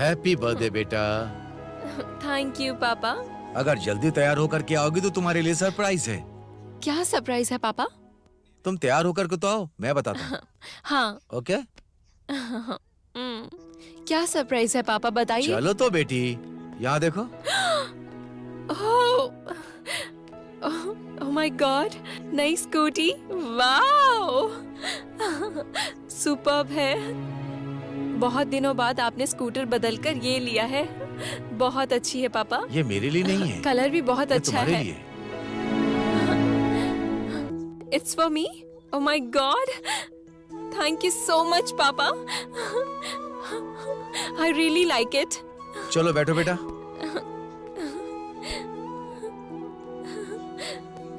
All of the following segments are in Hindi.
हैप्पी बर्थडे बेटा। थैंक यू पापा। अगर जल्दी तैयार होकर के आओगी तो तुम्हारे लिए सरप्राइज है। क्या सरप्राइज है पापा? तुम तैयार होकर के तो आओ, मैं बताता हूँ। हाँ। ओके? क्या सरप्राइज है पापा, बताइए। चलो तो बेटी, यहाँ देखो। ओह माय गॉड, नई स्कूटी, वाओ, सुपर्ब है। बहुत दिनों बाद आपने स्कूटर बदलकर ये लिया है, बहुत अच्छी है पापा। ये मेरे लिए नहीं है, कलर भी बहुत ये अच्छा तुम्हारे है। लिए। It's for me? Oh my God! Thank you so much, Papa. I really like it. चलो बैठो बेटा।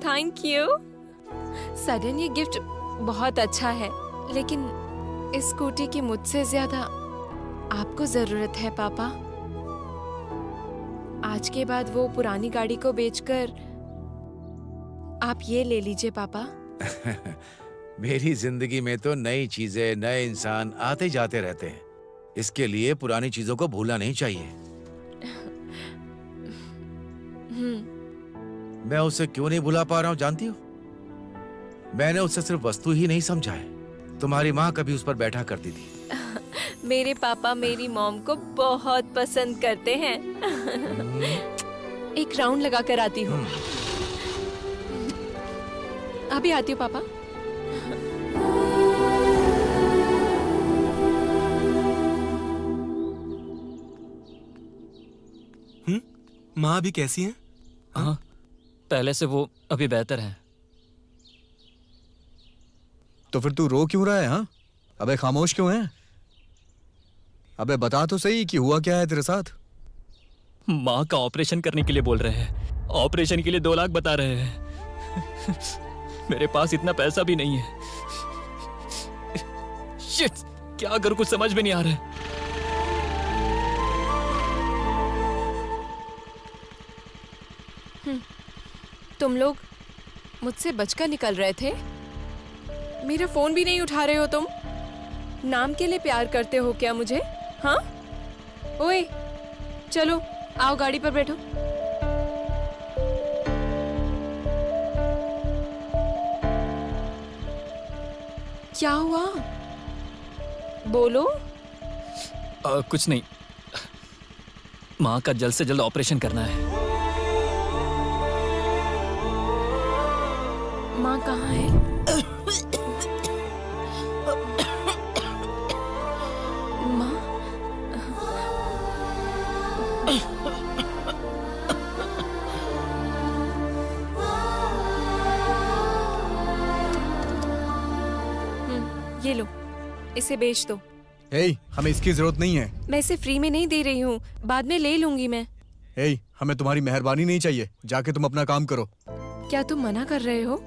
Thank you. सडन ये गिफ्ट बहुत अच्छा है, लेकिन इस स्कूटी की मुझसे ज्यादा आपको जरूरत है पापा। आज के बाद वो पुरानी गाड़ी को बेचकर आप ये ले लीजिए पापा। मेरी जिंदगी में तो नई चीजें, नए इंसान आते जाते रहते हैं। इसके लिए पुरानी चीजों को भूलना नहीं चाहिए। मैं उसे क्यों नहीं भुला पा रहा हूँ जानती हो? मैंने उसे सिर्फ वस्तु ही नहीं समझा है। तुम्हारी माँ कभी उस पर बैठा करती थी। मेरे पापा मेरी मॉम को बहुत पसंद करते हैं। एक राउंड लगा कर आती हूँ। अभी आती हूँ पापा। माँ अभी कैसी हैं? हाँ, पहले से वो अभी बेहतर है। तो फिर तू रो क्यों रहा है? हाँ, अबे खामोश क्यों है? अबे बता तो सही कि हुआ क्या है तेरे साथ? माँ का ऑपरेशन करने के लिए बोल रहे हैं। ऑपरेशन के लिए 2 लाख बता रहे हैं। मेरे पास इतना पैसा भी नहीं है। शिट, क्या करूं, कुछ समझ में नहीं आ रहा है। तुम लोग मुझसे बचकर निकल रहे थे। मेरा फोन भी नहीं उठा रहे हो तुम। नाम के लिए प्यार करते हो क्या मुझे? हाँ? ओए, चलो आओ गाड़ी पर बैठो। क्या हुआ? बोलो। कुछ नहीं, माँ का जल्द से जल्द ऑपरेशन करना है। माँ कहाँ है? माँ? ये लो, इसे बेच दो। हे, हमें इसकी जरूरत नहीं है। मैं इसे फ्री में नहीं दे रही हूँ, बाद में ले लूंगी मैं। हे, हमें तुम्हारी मेहरबानी नहीं चाहिए। जाके तुम अपना काम करो। क्या तुम मना कर रहे हो?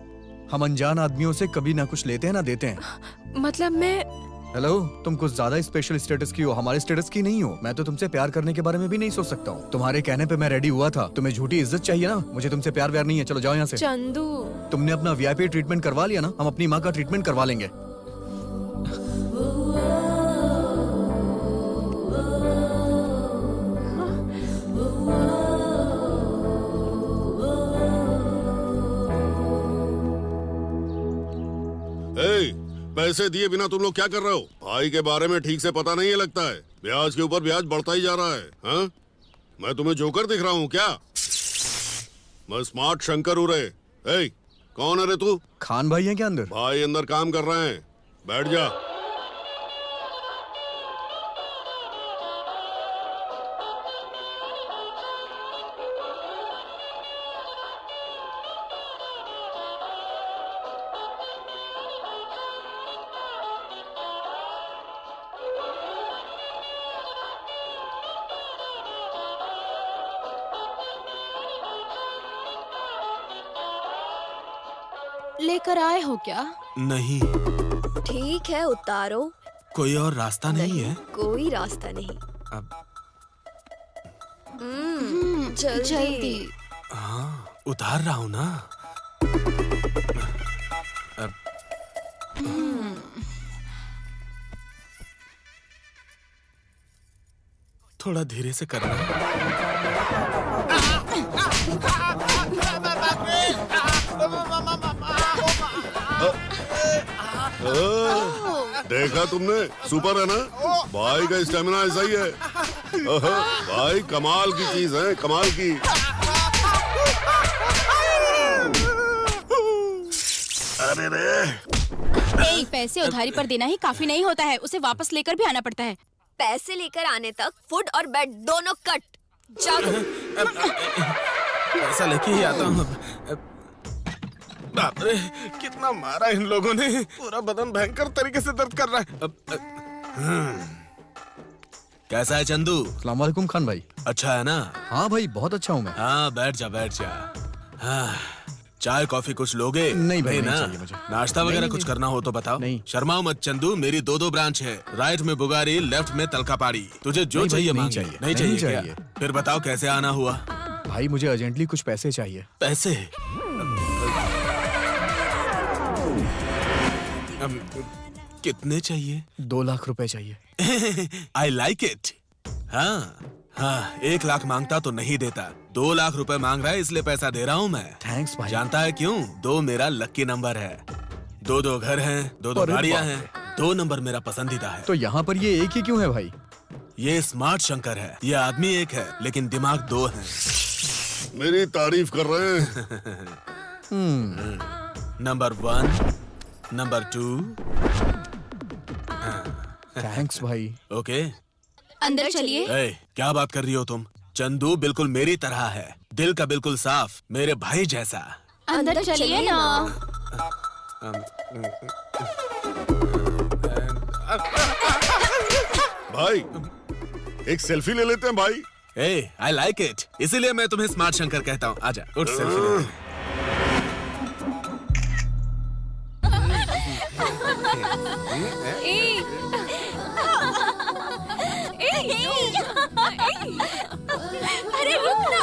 हम अनजान आदमियों से कभी ना कुछ लेते हैं ना देते हैं। मतलब मैं... हेलो, तुम कुछ ज्यादा स्पेशल स्टेटस की हो, हमारे स्टेटस की नहीं हो। मैं तो तुमसे प्यार करने के बारे में भी नहीं सोच सकता हूँ। तुम्हारे कहने पे मैं रेडी हुआ था। तुम्हें झूठी इज्जत चाहिए ना? मुझे तुमसे प्यार व्यार नहीं है। चलो जाओ यहाँ से। चंदू, तुमने अपना वीआईपी ट्रीटमेंट करवा लिया ना, हम अपनी माँ का ट्रीटमेंट करवा लेंगे। पैसे दिए बिना तुम लोग क्या कर रहे हो? भाई के बारे में ठीक से पता नहीं है लगता है। ब्याज के ऊपर ब्याज बढ़ता ही जा रहा है। हाँ? मैं तुम्हें जोकर दिख रहा हूँ क्या? मैं स्मार्ट शंकर हूँ रे। ए, कौन है रे तू? खान भाई है क्या अंदर? भाई अंदर काम कर रहे हैं। बैठ जा। लेकर आए हो क्या? नहीं। ठीक है, उतारो। कोई और रास्ता नहीं है? कोई रास्ता नहीं। अब जल्दी। हाँ, उतार रहा हूँ ना। अब थोड़ा धीरे से करना। देखा तुमने, सुपर है ना? भाई का स्टेमिना ऐसा ही है। भाई कमाल की चीज है, कमाल की। अरे रे, पैसे उधारी पर देना ही काफी नहीं होता है, उसे वापस लेकर भी आना पड़ता है। पैसे लेकर आने तक फूड और बेड दोनों कट। जागो। पैसा लेके ही आता हूँ। बाप रे, कितना मारा इन लोगों ने, पूरा बदन भयंकर तरीके से दर्द कर रहा है। कैसा है चंदू? अस्सलाम वालेकुम खान भाई। अच्छा है ना? हाँ भाई, बहुत अच्छा हूँ मैं। हाँ बैठ जा बैठ जा। हाँ, चाय कॉफी कुछ लोगे? नहीं भाई, नहीं ना? चाहिए मुझे। नाश्ता वगैरह नहीं, कुछ नहीं। करना हो तो बताओ। नहीं। शर्माओ मत चंदू, मेरी दो ब्रांच है, राइट में बुगारी, लेफ्ट में तलकापाड़ी। तुझे जो नहीं भाई, चाहिए नहीं मांग। चाहिए। नहीं नहीं चाहिए चाहिए। क्या? फिर बताओ कैसे आना हुआ? भाई मुझे अर्जेंटली कुछ पैसे चाहिए। पैसे? कितने चाहिए? 2 लाख रुपए चाहिए। I like it. हाँ हाँ, 1 लाख मांगता तो नहीं देता, 2 लाख रुपए मांग रहा है इसलिए पैसा दे रहा हूँ मैं। थैंक्स भाई। जानता है क्यों? 2 मेरा लक्की नंबर है। 2 घर हैं, 2 अरे गाड़ियाँ बाप हैं, 2 नंबर मेरा पसंदीदा है। तो यहाँ पर ये एक ही क्यों है भाई? ये स्मार्ट शंकर है, ये आदमी एक है लेकिन दिमाग 2 है। मेरी तारीफ कर रहे हैं। Number 1, number 2। थैंक्स भाई। ओके। अंदर चलिए। ए, क्या बात कर रही हो तुम? चंदू बिल्कुल मेरी तरह है, दिल का बिल्कुल साफ, मेरे भाई जैसा। अंदर चलिए ना। भाई एक सेल्फी ले लेते हैं भाई। ए, आई लाइक इट, इसीलिए मैं तुम्हें स्मार्ट शंकर कहता हूँ। आजा, उठ सेल्फी ले ले। अरे रुक ना।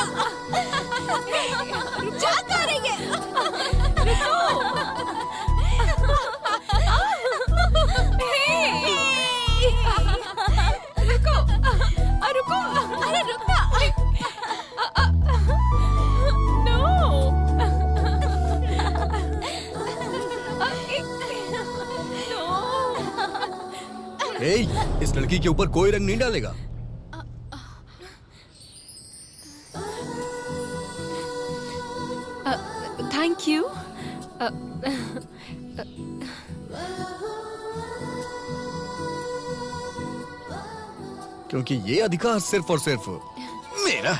क्या कर रही है? रुको, रुको, अरे रुक ना। ए, इस लड़की के ऊपर कोई रंग नहीं डालेगा। Thank you. क्योंकि ये अधिकार सिर्फ और सिर्फ मेरा।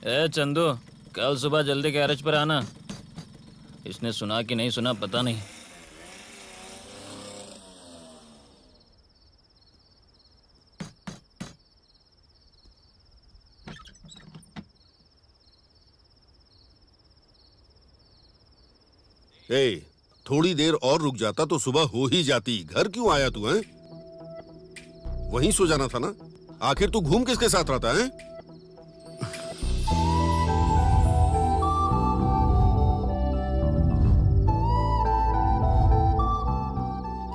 ए चंदू, कल सुबह जल्दी गैरेज पर आना। इसने सुना कि नहीं सुना पता नहीं। ए, थोड़ी देर और रुक जाता तो सुबह हो ही जाती। घर क्यों आया तू? हैं? वहीं सो जाना था ना। आखिर तू घूम किसके साथ रहता है?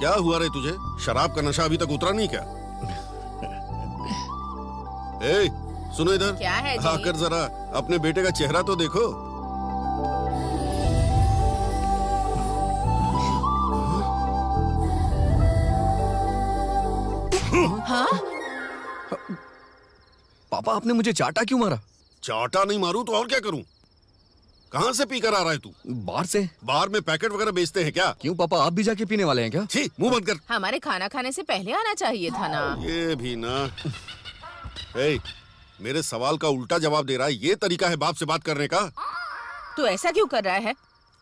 क्या हुआ रे तुझे? शराब का नशा अभी तक उतरा नहीं क्या? ए, सुनो इधर। क्या है जी? आकर जरा अपने बेटे का चेहरा तो देखो। हाँ? पापा, आपने मुझे चाटा क्यों मारा? चाटा नहीं मारूं तो और क्या करूं? कहां से पीकर आ रहा है तू? बाहर से। बार में पैकेट वगैरह बेचते हैं क्या? क्यों पापा, आप भी जाके पीने वाले हैं क्या? छी, मुंह बंद कर। हमारे खाना खाने से पहले आना चाहिए था ना। ये भी ना। ए, मेरे सवाल का उल्टा जवाब दे रहा है। ये तरीका है बाप से बात करने का? तू ऐसा क्यों कर रहा है?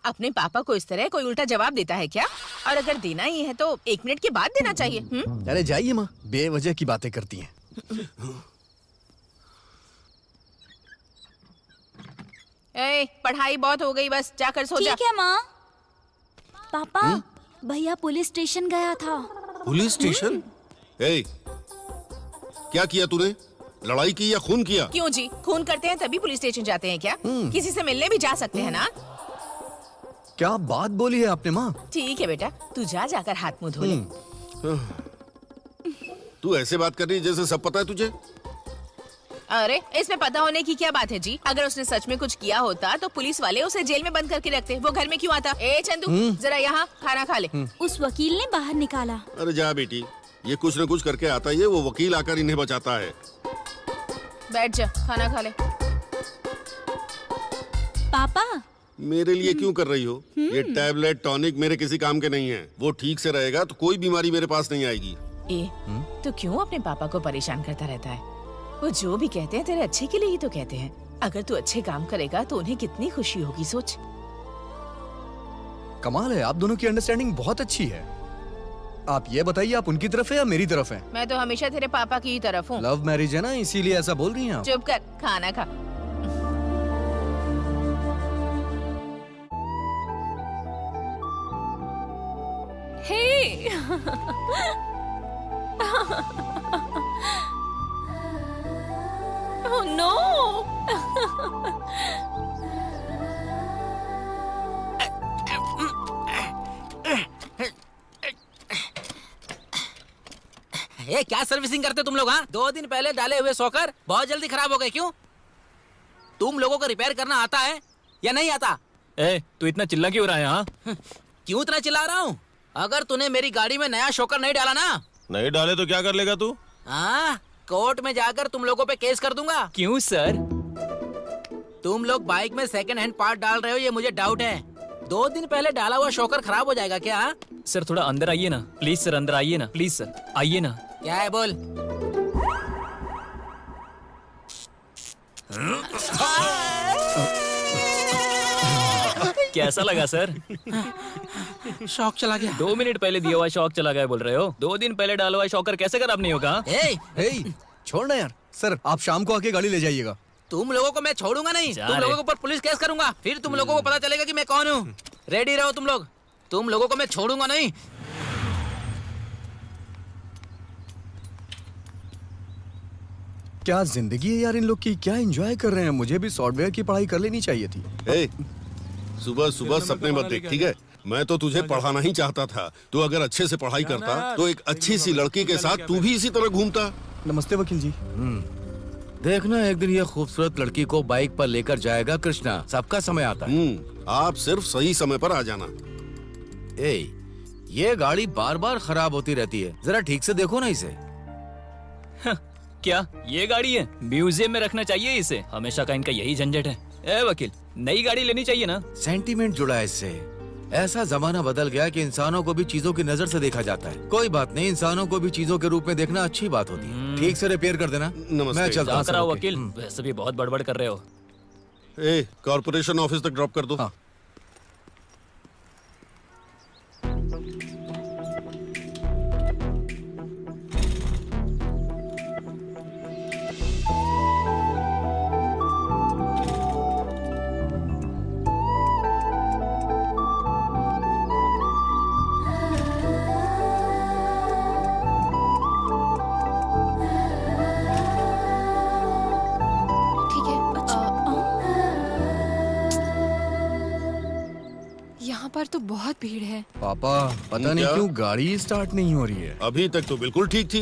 अपने पापा को इस तरह कोई उल्टा जवाब देता है क्या? और अगर देना ही है तो 1 मिनट के बाद देना चाहिए। अरे जाइए माँ, बेवजह की बातें करती हैं। ए, पढ़ाई बहुत हो गई, बस जाकर सो जा। ठीक है माँ। पापा भैया पुलिस स्टेशन गया था। Police station? ए, क्या किया तूने? लड़ाई की या खून किया? क्यों जी, खून करते हैं तभी पुलिस स्टेशन जाते हैं क्या? किसी से मिलने भी जा सकते हैं ना। क्या बात बोली है आपने माँ? ठीक है बेटा, तू जाकर हाथ मुंह धो ले। तू ऐसे बात कर रही है जैसे सब पता है तुझे। अरे इसमें पता होने की क्या बात है जी? अगर उसने सच में कुछ किया होता तो पुलिस वाले उसे जेल में बंद करके रखते, वो घर में क्यों आता? ए चंदू, जरा यहाँ खाना खा ले। उस वकील ने बाहर निकाला। अरे जा बेटी, ये कुछ न कुछ करके आता ही है, वो वकील आकर इन्हें बचाता है। बैठ जा, खाना खा ले। पापा मेरे लिए क्यों कर रही हो? ये टैबलेट टॉनिक मेरे किसी काम के नहीं है। वो ठीक से रहेगा तो कोई बीमारी मेरे पास नहीं आएगी। ए, तो क्यों अपने पापा को परेशान करता रहता है? वो जो भी कहते हैं तेरे अच्छे के लिए ही तो कहते हैं। अगर तू अच्छे काम करेगा तो उन्हें कितनी खुशी होगी, सोच। कमाल है, आप दोनों की अंडरस्टैंडिंग बहुत अच्छी है। आप ये बताइए, आप उनकी तरफ है या मेरी तरफ है? मैं तो हमेशा तेरे पापा की ही तरफ हूँ। लव मैरिज है ना, इसीलिए ऐसा बोल रही हैं आप। चुप कर, खाना खा। हे Oh no! ये क्या सर्विसिंग करते तुम लोग? हाँ, 2 दिन पहले डाले हुए सॉकर बहुत जल्दी खराब हो गए, क्यों? तुम लोगों को रिपेयर करना आता है या नहीं आता? ए, तू इतना चिल्ला क्यों रहा है? हाँ, क्यों इतना चिल्ला रहा हूँ? अगर तूने मेरी गाड़ी में नया शॉकर नहीं डाला ना, नहीं डाले तो क्या कर लेगा तू? हाँ, कोर्ट में जाकर तुम लोगों पे केस कर दूंगा। क्यों सर? तुम लोग बाइक में सेकंड हैंड पार्ट डाल रहे हो, ये मुझे डाउट है। 2 दिन पहले डाला हुआ शॉकर खराब हो जाएगा क्या? हाँ? सर थोड़ा अंदर आइए ना प्लीज। सर अंदर आइए ना प्लीज। सर आइए ना। क्या है बोल? कैसा लगा सर? शॉक चला गया। 2 मिनट पहले दिया हुआ शॉक चला गया बोल रहे हो? 2 दिन पहले डाला हुआ शॉकर कैसे खराब नहीं होगा? हे, छोड़ ना यार। सर आप शाम को आके गाड़ी ले जाइएगा। तुम लोगों को मैं छोड़ूंगा नहीं। जा तुम रे। लोगों के ऊपर पुलिस केस करूंगा, फिर तुम लोगों को पता चलेगा कि मैं कौन हूँ। रेडी रहो तुम लोग। तुम लोगों को मैं छोड़ूंगा नहीं। क्या जिंदगी है यार इन लोग की, क्या एंजॉय कर रहे हैं। मुझे भी सॉफ्टवेयर की पढ़ाई कर लेनी चाहिए थी। ए, सुबह सुबह सपने मत देख, ठीक है? मैं तो तुझे पढ़ाना ही चाहता था। तू अगर अच्छे से पढ़ाई करता तो एक अच्छी सी लड़की के साथ तू भी इसी तरह घूमता। नमस्ते वकील जी। देखना एक दिन ये खूबसूरत लड़की को बाइक पर लेकर जाएगा कृष्णा। सबका समय आता है। आप सिर्फ सही समय पर आ जाना। ए, ये गाड़ी बार बार खराब होती रहती है, जरा ठीक से देखो ना इसे। क्या ये गाड़ी है? म्यूजियम में रखना चाहिए इसे। हमेशा का इनका यही झंझट है। ए वकील, नई गाड़ी लेनी चाहिए ना। सेंटीमेंट जुड़ा है इससे। ऐसा जमाना बदल गया कि इंसानों को भी चीजों की नजर से देखा जाता है। कोई बात नहीं, इंसानों को भी चीजों के रूप में देखना अच्छी बात होती है। ठीक से रिपेयर कर देना। नमस्ते। मैं चलता हूँ। जाकर आओ सर, वकील। ओके। वैसे भी बहुत बड़बड़ कर रहे हो। ए, कॉर्पोरेशन ऑफिस तक ड्रॉप कर दो। हाँ। ठीक है। यहाँ पर तो बहुत भीड़ है। पापा पता नहीं क्या? क्यों गाड़ी स्टार्ट नहीं हो रही है। अभी तक तो बिल्कुल ठीक थी।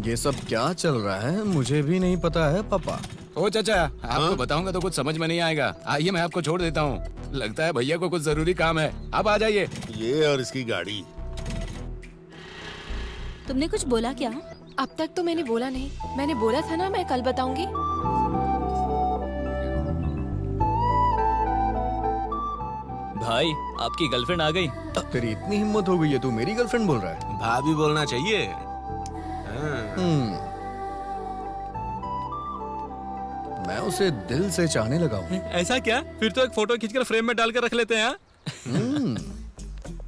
ये सब क्या चल रहा है मुझे भी नहीं पता है पापा। ओ चाचा, आपको बताऊंगा तो कुछ समझ में नहीं आएगा। आइए मैं आपको छोड़ देता हूँ। लगता है भैया को कुछ जरूरी काम है। आप आ जाइए। ये और इसकी गाड़ी। तुमने कुछ बोला क्या? अब तक तो मैंने बोला नहीं। मैंने बोला था ना मैं कल बताऊंगी। भाई आपकी गर्लफ्रेंड आ गई। तेरी इतनी हिम्मत हो गई है, तू मेरी गर्लफ्रेंड बोल रहा है? भाभी बोलना चाहिए। मैं उसे दिल से चाहने लगा हूँ। ऐसा क्या? फिर तो एक फोटो खींचकर फ्रेम में डालकर रख लेते हैं।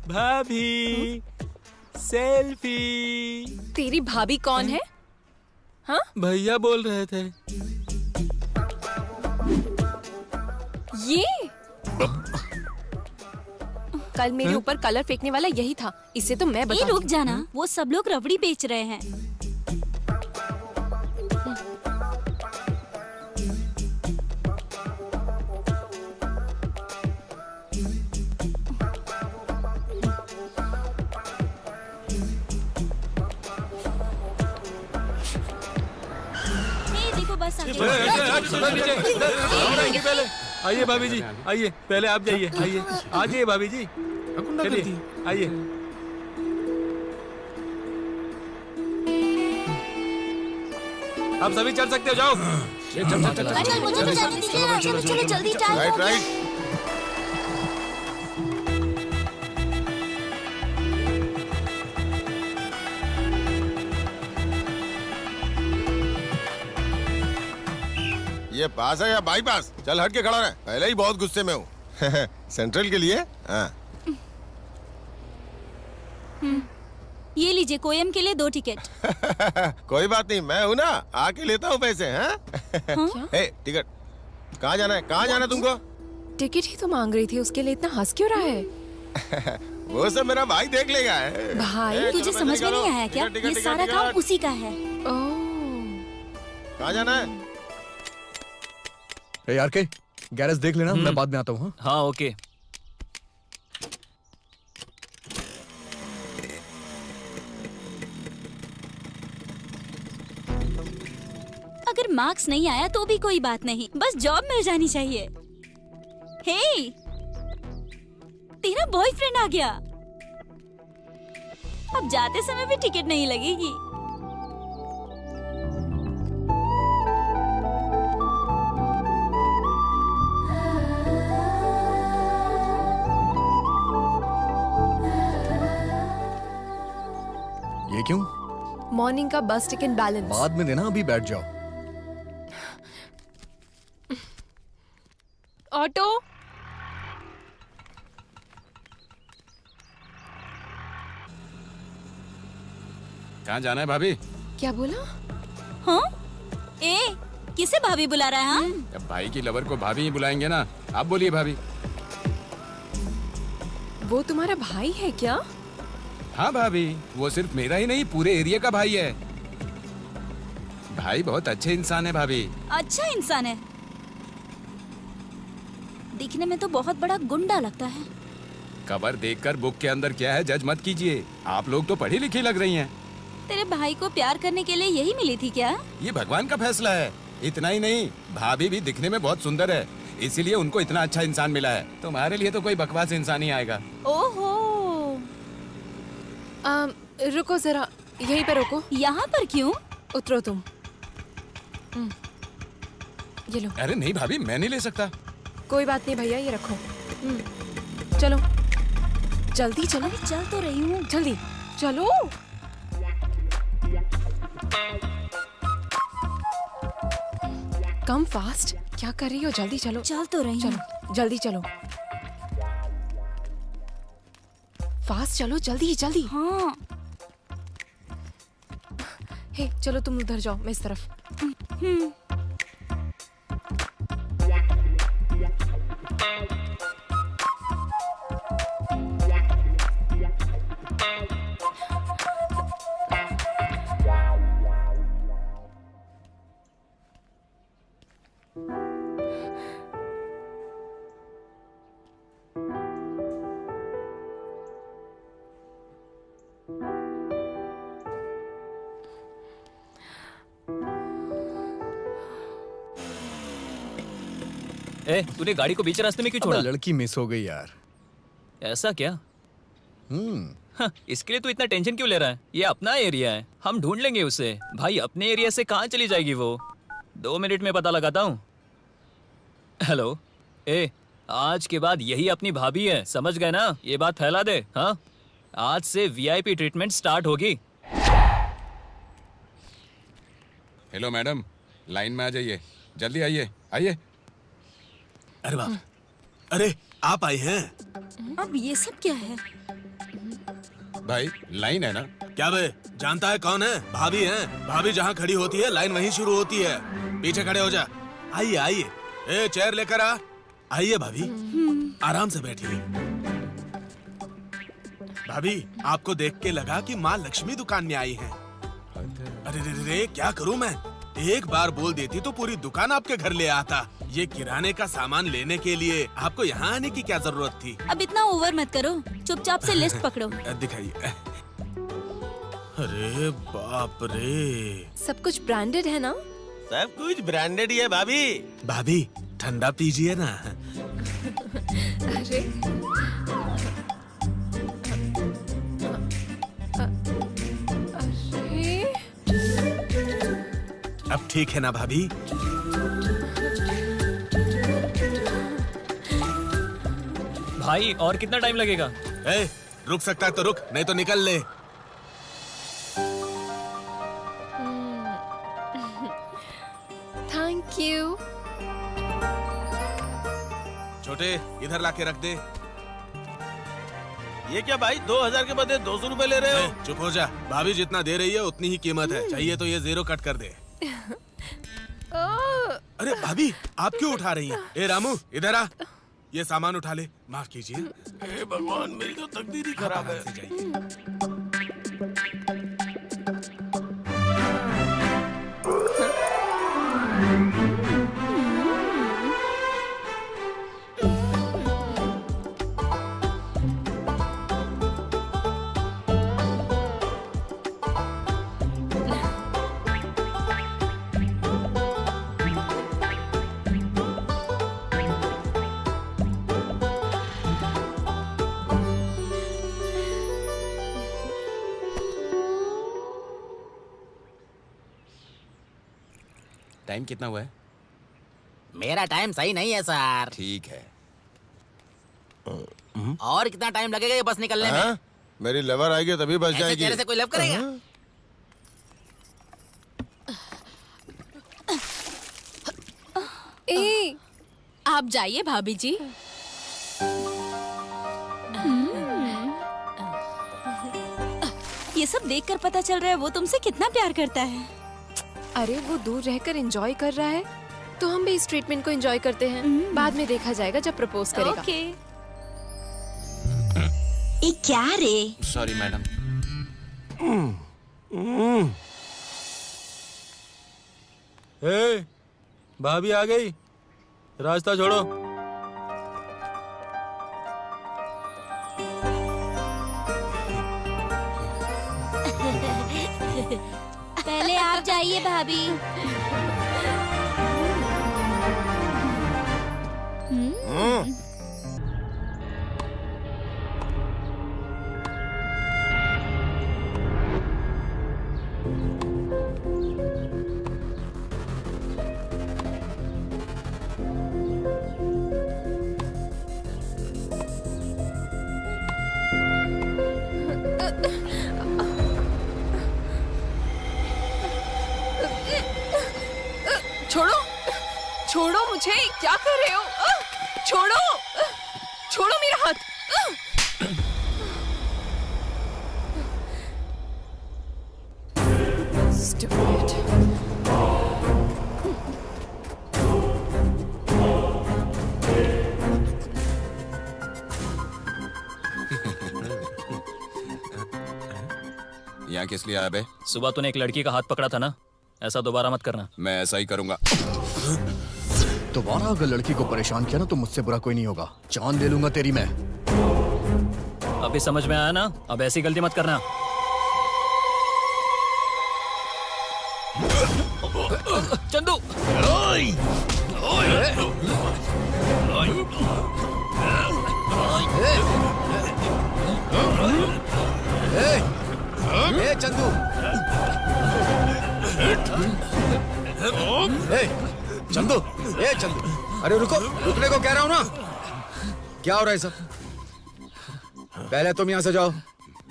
भाभी सेल्फी। तेरी भाभी कौन है? हाँ, भैया बोल रहे थे। ये कल मेरे ऊपर कलर फेंकने वाला यही था, इससे तो मैं ए बता रुक जाना, वो सब लोग रबड़ी बेच रहे हैं। ए, देखो बस आ गई। पहले आइए भाभी जी, आइए पहले आप जाइए, आइए आ जाइए भाभी जी, चलिए आइए। आप सभी चल सकते हो, जाओ। अरे मुझे तो जाने दीजिए, चलो चलो जल्दी टाइम हो राइट गया। राइट। ये पास है या बाईपास? चल हट के खड़ा रह, पहले ही बहुत गुस्से में हूँ। सेंट्रल के लिए? हाँ। ये लीजिए, कोयम के लिए 2 टिकट। कोई बात नहीं, मैं हूँ ना, आके लेता हूँ पैसे। हाँ? ए, टिकट कहाँ जाना है? कहाँ जाना है तुमको? टिकट ही तो मांग रही थी, उसके लिए इतना हंस क्यों रहा है? वो सब मेरा भाई देख लेगा। भाई? ए, तुझे चलो समझ पैसे में नहीं निकालो। आया क्या? टिकट, ये टिकट, सारा टिकट, काम टिकट। उसी का है। ओह, कहाँ जाना है? ए यार के गैरेज देख लेना, मैं बाद में आता हूँ। हाँ? हाँ ओके। अगर मार्क्स नहीं आया तो भी कोई बात नहीं, बस जॉब मिल जानी चाहिए। हे, तेरा बॉयफ्रेंड आ गया। अब जाते समय भी टिकट नहीं लगेगी। ये क्यों? मॉर्निंग का बस टिकट बैलेंस। बाद में देना, अभी बैठ जाओ। ऑटो। कहाँ जाना है भाभी? क्या बोला? हाँ? ए, किसे भाभी बुला रहा है? हाँ? अब भाई की लवर को भाभी ही बुलाएंगे ना। आप बोलिए भाभी। वो तुम्हारा भाई है क्या? हाँ भाभी, वो सिर्फ मेरा ही नहीं, पूरे एरिया का भाई है। भाई बहुत अच्छे इंसान है भाभी। अच्छा इंसान है। दिखने में तो बहुत बड़ा गुंडा लगता है। कवर देखकर बुक के अंदर क्या है जज मत कीजिए। आप लोग तो पढ़ी लिखी लग रही हैं। तेरे भाई को प्यार करने के लिए यही मिली थी क्या? ये भगवान का फैसला है। इतना ही नहीं, भाभी भी दिखने में बहुत सुंदर है, इसीलिए उनको इतना अच्छा इंसान मिला है। तुम्हारे लिए तो कोई बकवास इंसान ही आएगा। ओहो, रुको जरा, यहीं पे रुको। यहाँ पर क्यों? उतरो तुम। ये लो। अरे नहीं भाभी, मैं नहीं ले सकता। कोई बात नहीं भैया, ये रखो। चलो जल्दी चलो। अरे चल तो रही हूँ। जल्दी चलो। कम फास्ट, क्या कर रही हो? जल्दी चलो। चल तो रही हूँ। चलो जल्दी चलो, फास्ट चलो, जल्दी जल्दी। हाँ। हे चलो तुम उधर जाओ, मैं इस तरफ। ए, तूने गाड़ी को बीच रास्ते में क्यों अबे छोड़ा? लड़की मिस हो गई यार। ऐसा क्या? हाँ, इसके लिए तू इतना टेंशन क्यों ले रहा है? ये अपना एरिया है, हम ढूंढ लेंगे उसे। भाई अपने एरिया से कहाँ चली जाएगी वो? 2 मिनट में पता लगाता हूँ। हेलो, ए, आज के बाद यही अपनी भाभी है, समझ गए ना? ये बात फैला दे। हाँ, आज से वीआईपी ट्रीटमेंट स्टार्ट होगी। हेलो मैडम, लाइन में आ जाइए, जल्दी आइए आइए। अरे बाप, अरे आप आए हैं? अब ये सब क्या है? भाई लाइन है ना? क्या बे, जानता है कौन है? भाभी है। भाभी जहाँ खड़ी होती है लाइन वहीं शुरू होती है। पीछे खड़े हो जा। आइए आइए। ए, चेयर लेकर आ। आइए भाभी, आराम से बैठिए। भाभी, आपको देख के लगा कि माँ लक्ष्मी दुकान में आई हैं। अरे रे रे रे, क्या करूँ मैं? एक बार बोल देती तो पूरी दुकान आपके घर ले आता। ये किराने का सामान लेने के लिए आपको यहाँ आने की क्या जरूरत थी? अब इतना ओवर मत करो, चुपचाप से लिस्ट पकड़ो। दिखाइए। अरे बाप रे, सब कुछ ब्रांडेड है ना? सब कुछ ब्रांडेड ही है भाभी। भाभी ठंडा पीजिए ना। अरे अरे, अब ठीक है ना भाभी? भाई और कितना टाइम लगेगा? ए, रुक सकता है तो रुक, नहीं तो निकल ले। Thank you. छोटे, इधर लाके रख दे। ये क्या भाई, 2000 के बदले 200 रुपए ले रहे हो? ए, चुप हो जा। भाभी जितना दे रही है उतनी ही कीमत है। चाहिए तो ये 0 कट कर दे। अरे भाभी, आप क्यों उठा रही हैं? ए रामू, इधर आ। ये सामान उठा ले। माफ कीजिए। हे भगवान, मेरी तो तकदीर ही खराब है। से जाइए। टाइम कितना हुआ है? मेरा टाइम सही नहीं है सर। ठीक है। और कितना टाइम लगेगा ये बस निकलने में? मेरी लेवर आएगी तभी बच ऐसे जाएगी। चेहरे से कोई लव करेगा? ए, आप जाइए भाभी जी। ये सब देखकर पता चल रहा है वो तुमसे कितना प्यार करता है। अरे वो दूर रहकर एंजॉय कर रहा है तो हम भी इस ट्रीटमेंट को एंजॉय करते हैं। बाद में देखा जाएगा जब प्रपोज करेगा। ओके। ये क्या रे? Sorry madam. हे, भाभी आ गई, रास्ता छोड़ो। पहले आप जाइए भाभी। छोड़ो, छोड़ो मुझे, क्या कर रहे हो? छोड़ो, छोड़ो मेरा हाथ। Stupid. यहाँ किस लिए आया बे? सुबह तूने एक लड़की का हाथ पकड़ा था ना, ऐसा दोबारा मत करना। मैं ऐसा ही करूंगा। दोबारा अगर लड़की को परेशान किया ना तो मुझसे बुरा कोई नहीं होगा। जान दे लूंगा तेरी मैं। अभी समझ में आया ना? अब ऐसी गलती मत करना। चंदू! ए चंदू, ए चंदू, ए चंदू, अरे रुको, रुकने को कह रहा हूं ना। क्या हो रहा है सब? पहले तुम यहां से जाओ,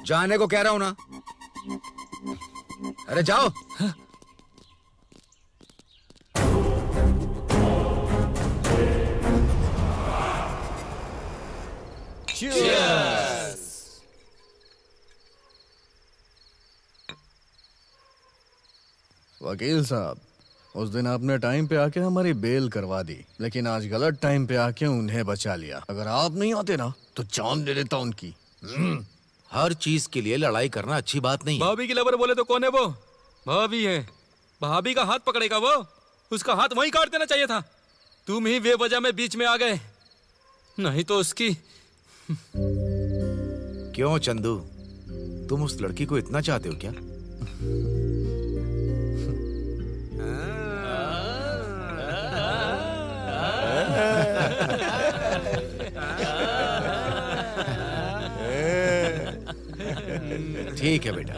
जाने को कह रहा हूं ना। अरे जाओ। वकील साहब, उस दिन आपने टाइम पे आके हमारी बेल करवा दी, लेकिन आज गलत टाइम पे आके उन्हें बचा लिया। अगर आप नहीं आते ना तो जान दे देता उनकी। हर चीज के लिए लड़ाई करना अच्छी बात नहीं है। भाभी की लवर बोले तो कौन है वो? भाभी है। भाभी का हाथ पकड़ेगा वो, उसका हाथ वहीं काट देना चाहिए था। तुम ही बेवजह में बीच में आ गए, नहीं तो उसकी। क्यों चंदू, तुम उस लड़की को इतना चाहते हो क्या? ठीक है बेटा,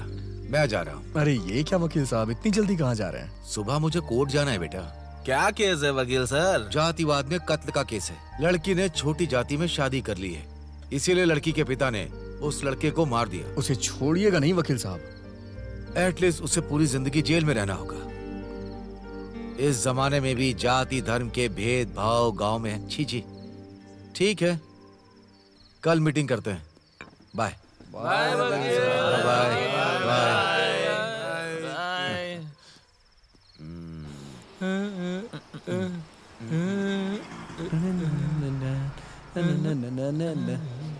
मैं जा रहा हूँ। अरे ये क्या वकील साहब, इतनी जल्दी कहाँ जा रहे हैं? सुबह मुझे कोर्ट जाना है बेटा। क्या केस है वकील सर? जातिवाद में कत्ल का केस है। लड़की ने छोटी जाति में शादी कर ली है, इसीलिए लड़की के पिता ने उस लड़के को मार दिया। उसे छोड़िएगा नहीं वकील साहब। एटलीस्ट उसे पूरी जिंदगी जेल में रहना होगा। इस जमाने में भी जाति धर्म के भेदभाव गांव में है। छी छी। ठीक है, कल मीटिंग करते हैं। Bye bye bye bye.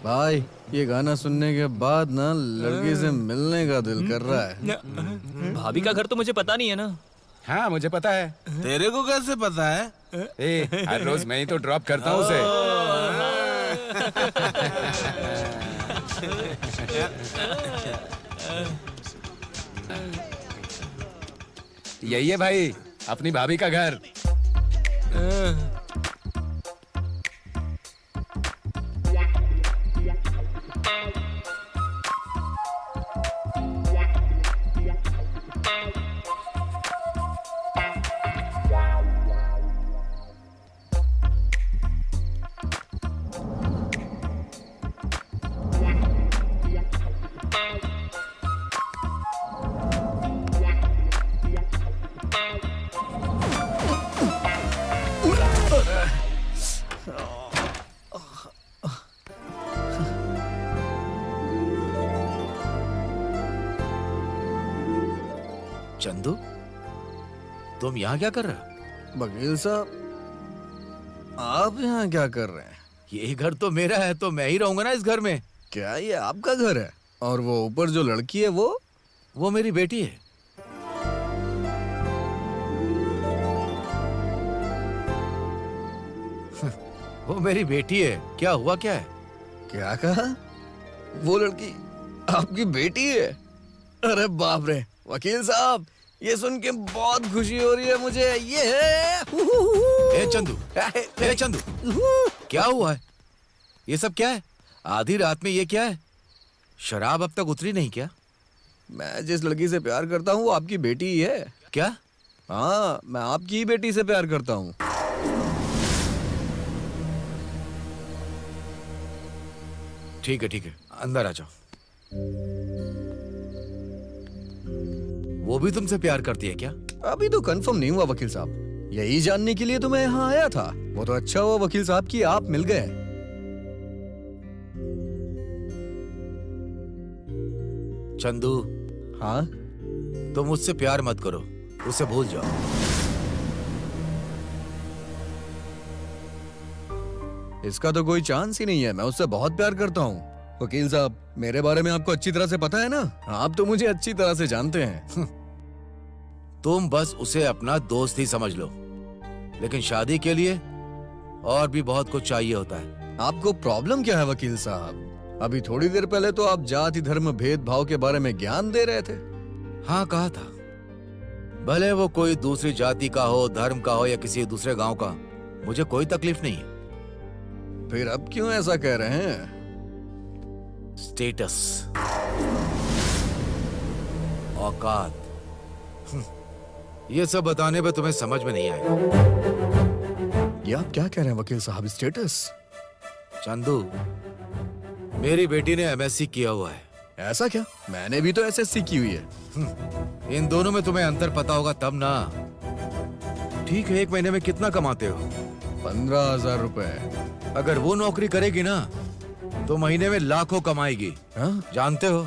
भाई ये गाना सुनने के बाद ना लड़की से मिलने का दिल कर रहा है। भाभी का घर तो मुझे पता नहीं है ना। हाँ मुझे पता है। तेरे को कैसे पता है? हर रोज मैं ही तो ड्रॉप करता हूँ उसे। यही है भाई अपनी भाभी का घर। चंदू, तुम यहाँ क्या कर रहे हो? वकील साहब, आप यहाँ क्या कर रहे हैं? ये घर तो मेरा है, तो मैं ही रहूंगा ना इस घर में। क्या ये आपका घर है? और वो ऊपर जो लड़की है वो मेरी बेटी है। वो मेरी बेटी है। क्या हुआ, क्या है? क्या कहा? वो लड़की आपकी बेटी है? अरे बाप रे वकील साहब, ये सुन के बहुत खुशी हो रही है मुझे। ये है ए चंदू, ए चंदू, क्या हुआ है? ये सब क्या है? आधी रात में ये क्या है? शराब अब तक उतरी नहीं क्या? मैं जिस लड़की से प्यार करता हूँ वो आपकी बेटी ही है। क्या? हाँ, मैं आपकी ही बेटी से प्यार करता हूँ। ठीक है ठीक है, अंदर आ जाओ। वो भी तुमसे प्यार करती है क्या? अभी तो कंफर्म नहीं हुआ वकील साहब, यही जानने के लिए तो मैं यहाँ आया था। वो तो अच्छा हुआ वकील साहब कि आप मिल गए। चंदू, हाँ? तुम मुझसे प्यार मत करो, उसे भूल जाओ। इसका तो कोई चांस ही नहीं है। मैं उससे बहुत प्यार करता हूँ। वकील साहब, मेरे बारे में आपको अच्छी तरह से पता है ना? आप तो मुझे अच्छी तरह से जानते हैं। तुम बस उसे अपना दोस्त ही समझ लो, लेकिन शादी के लिए और भी बहुत कुछ चाहिए होता है। आपको प्रॉब्लम क्या है वकील साहब? अभी थोड़ी देर पहले तो आप जाति धर्म भेदभाव के बारे में ज्ञान दे रहे थे। हाँ, कहा था। भले वो कोई दूसरी जाति का हो, धर्म का हो या किसी दूसरे गांव का, मुझे कोई तकलीफ नहीं है। फिर अब क्यों ऐसा कह रहे हैं? स्टेटस, औकात, ये सब बताने पे तुम्हें समझ में नहीं आएगा। ये आप क्या कह रहे हैं वकील साहब? स्टेटस? चंदू, मेरी बेटी ने एमएससी किया हुआ है। ऐसा क्या? मैंने भी तो एसएससी की हुई है। इन दोनों में तुम्हें अंतर पता होगा तब ना। ठीक है, एक महीने में कितना कमाते हो? 15,000 रुपए। अगर वो नौकरी करेगी ना तो महीने में लाखों कमाएगी। हाँ? जानते हो?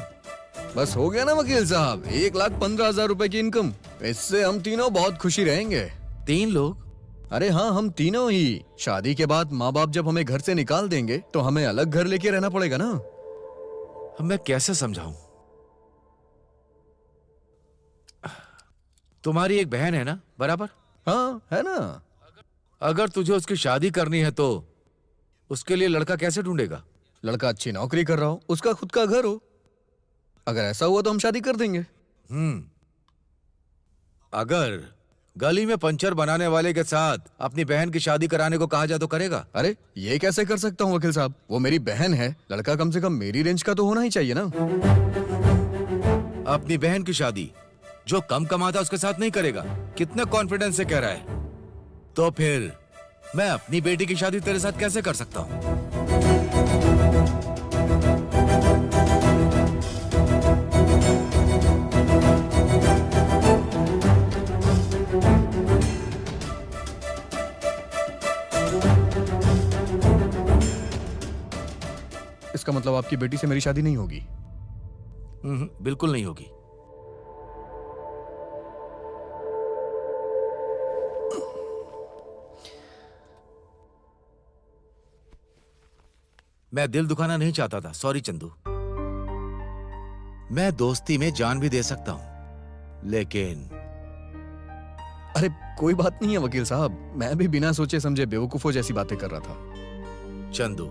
बस हो गया ना वकील साहब, 1,15,000 रुपए की इनकम। इससे हम तीनों बहुत खुशी रहेंगे। 3 लोग? अरे हाँ, हम तीनों ही। शादी के बाद माँ बाप जब हमें घर से निकाल देंगे तो हमें अलग घर लेके रहना पड़ेगा ना। अब मैं कैसे समझाऊं? तुम्हारी एक बहन है ना, बराबर? हाँ, है ना। अगर तुझे उसकी शादी करनी है तो उसके लिए लड़का कैसे ढूंढेगा? लड़का अच्छी नौकरी कर रहा हो, उसका खुद का घर हो। अगर ऐसा हुआ तो हम शादी कर देंगे। अगर गली में पंचर बनाने वाले के साथ अपनी बहन की शादी कराने को कहा जाए तो करेगा? अरे ये कैसे कर सकता हूँ वकील साहब? वो मेरी बहन है, लड़का कम से कम मेरी रेंज का तो होना ही चाहिए ना। अपनी बहन की शादी जो कम कमाता उसके साथ नहीं करेगा? कितने कॉन्फिडेंस से कह रहा है? तो फिर मैं अपनी बेटी की शादी तेरे साथ कैसे कर सकता हूँ? इसका मतलब आपकी बेटी से मेरी शादी नहीं होगी? बिल्कुल नहीं होगी। मैं दिल दुखाना नहीं चाहता था, सॉरी चंदू। मैं दोस्ती में जान भी दे सकता हूं, लेकिन अरे कोई बात नहीं है वकील साहब, मैं भी बिना सोचे समझे बेवकूफों जैसी बातें कर रहा था। चंदू,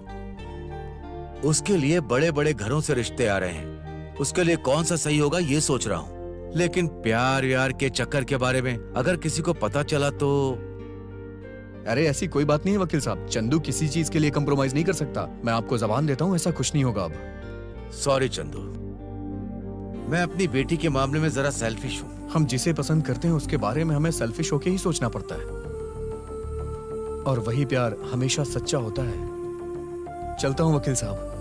उसके लिए बड़े बड़े घरों से रिश्ते आ रहे हैं, उसके लिए कौन सा सही होगा ये सोच रहा हूं। लेकिन प्यार यार के चक्कर के बारे में अगर किसी को पता चला तो? अरे ऐसी कोई बात नहीं है वकील साहब, चंदू किसी चीज के लिए कंप्रोमाइज नहीं कर सकता। मैं आपको जबान देता हूँ, ऐसा कुछ नहीं होगा अब। सॉरी चंदू, मैं अपनी बेटी के मामले में जरा सेल्फिश हूँ। हम जिसे पसंद करते हैं उसके बारे में हमें सेल्फिश होके ही सोचना पड़ता है, और वही प्यार हमेशा सच्चा होता है। चलता हूँ वकील साहब।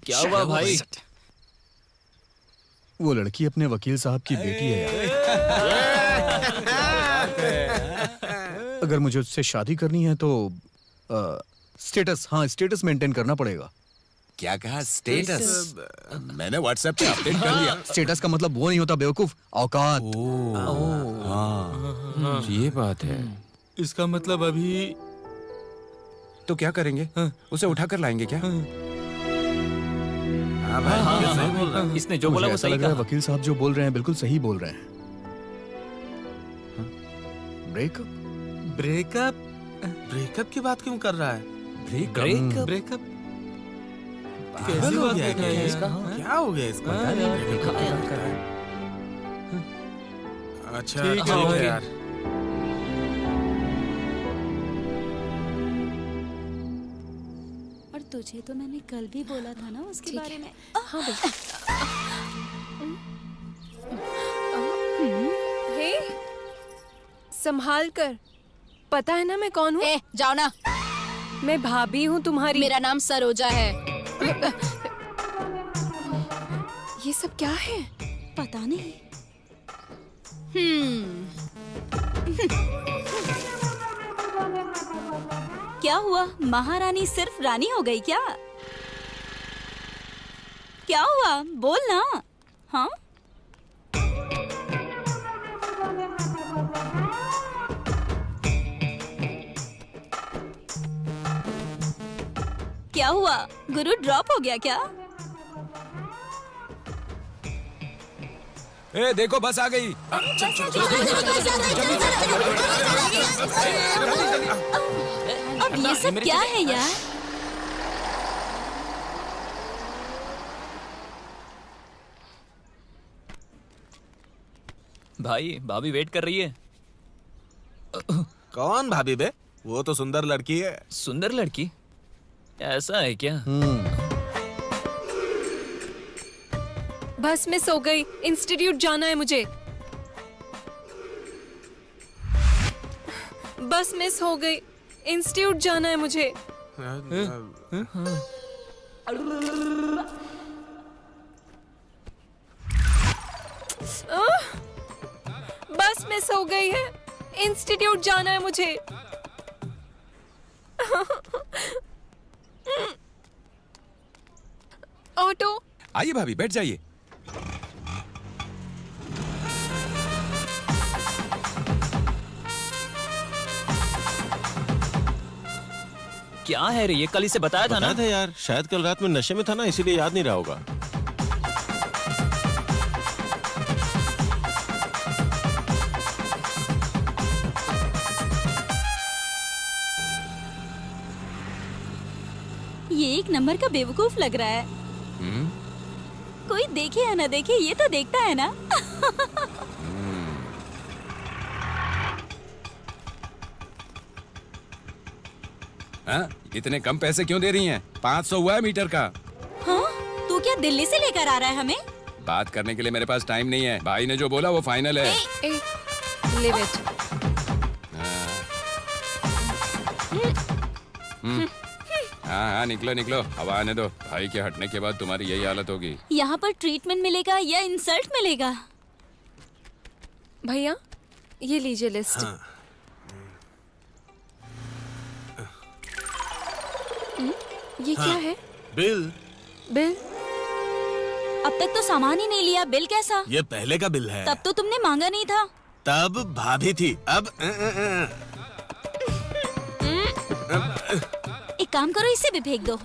क्या हुआ भाई? वो लड़की अपने वकील साहब की बेटी है यार। अगर मुझे उससे शादी करनी है तो स्टेटस मेंटेन करना पड़ेगा। क्या कहा? स्टेटस? मैंने व्हाट्सएप पे अपडेट कर दिया। स्टेटस का मतलब वो नहीं होता बेवकूफ, औकात। हाँ, ये बात है। इसका मतलब अभी तो क्या करेंगे? उसे उठा कर लाएंगे क्या? इसने जो बोला वो ऐसा सही लग रहा है कहा। वकील साहब जो बोल रहे हैं बिल्कुल सही बोल रहे हैं। ब्रेकअप? ब्रेकअप? ब्रेकअप की बात क्यों कर रहा है? ब्रेकअप कैसी बात है इसका? क्या हो गया इसका? अच्छा ठीक ठीक है है यार। और तुझे तो मैंने कल भी बोला था ना उसके बारे में। हाँ हे, संभाल कर। पता है ना मैं कौन हूँ? जाओ ना। मैं भाभी हूँ तुम्हारी। मेरा नाम सरोजा है। ये सब क्या है? पता नहीं। क्या हुआ? महारानी सिर्फ रानी हो गई क्या? क्या हुआ? बोल ना। हाँ, क्या हुआ? गुरु ड्रॉप हो गया क्या? ए, देखो बस आ गई। अब ये सब क्या है यार? भाई भाभी वेट कर रही है। कौन भाभी बे? वो तो सुंदर लड़की है। सुंदर लड़की? ऐसा है क्या? बस मिस हो गई। इंस्टीट्यूट जाना है मुझे। बस मिस हो गई। इंस्टीट्यूट जाना है मुझे। बस मिस हो गई है। इंस्टीट्यूट जाना है मुझे। ऑटो। आइए भाभी, बैठ जाइए। क्या है रे ये? कल इसे बताया था ना? था यार, शायद कल रात में नशे में था ना, इसीलिए याद नहीं रहा होगा। ये एक नंबर का बेवकूफ लग रहा है। कोई देखे या ना देखे, ये तो देखता है ना। हाँ, इतने कम पैसे क्यों दे रही हैं? 500 हुआ है मीटर का। हाँ? तू क्या दिल्ली से लेकर आ रहा है हमें? बात करने के लिए मेरे पास टाइम नहीं है। भाई ने जो बोला वो फाइनल है। Live it. हाँ हाँ, निकलो निकलो, हवा आने दो। भाई के हटने के बाद तुम्हारी यही हालत होगी। यहाँ पर ट्रीटमेंट मिलेगा या इंसल्ट मिलेगा? भैया ये लीजिए लिस्ट। हाँ। ये क्या है? बिल। बिल? अब तक तो सामान ही नहीं लिया, बिल कैसा? ये पहले का बिल है। तब तो तुमने मांगा नहीं था। तब भाभी थी, अब एक काम करो, इसे भी फेंक दो।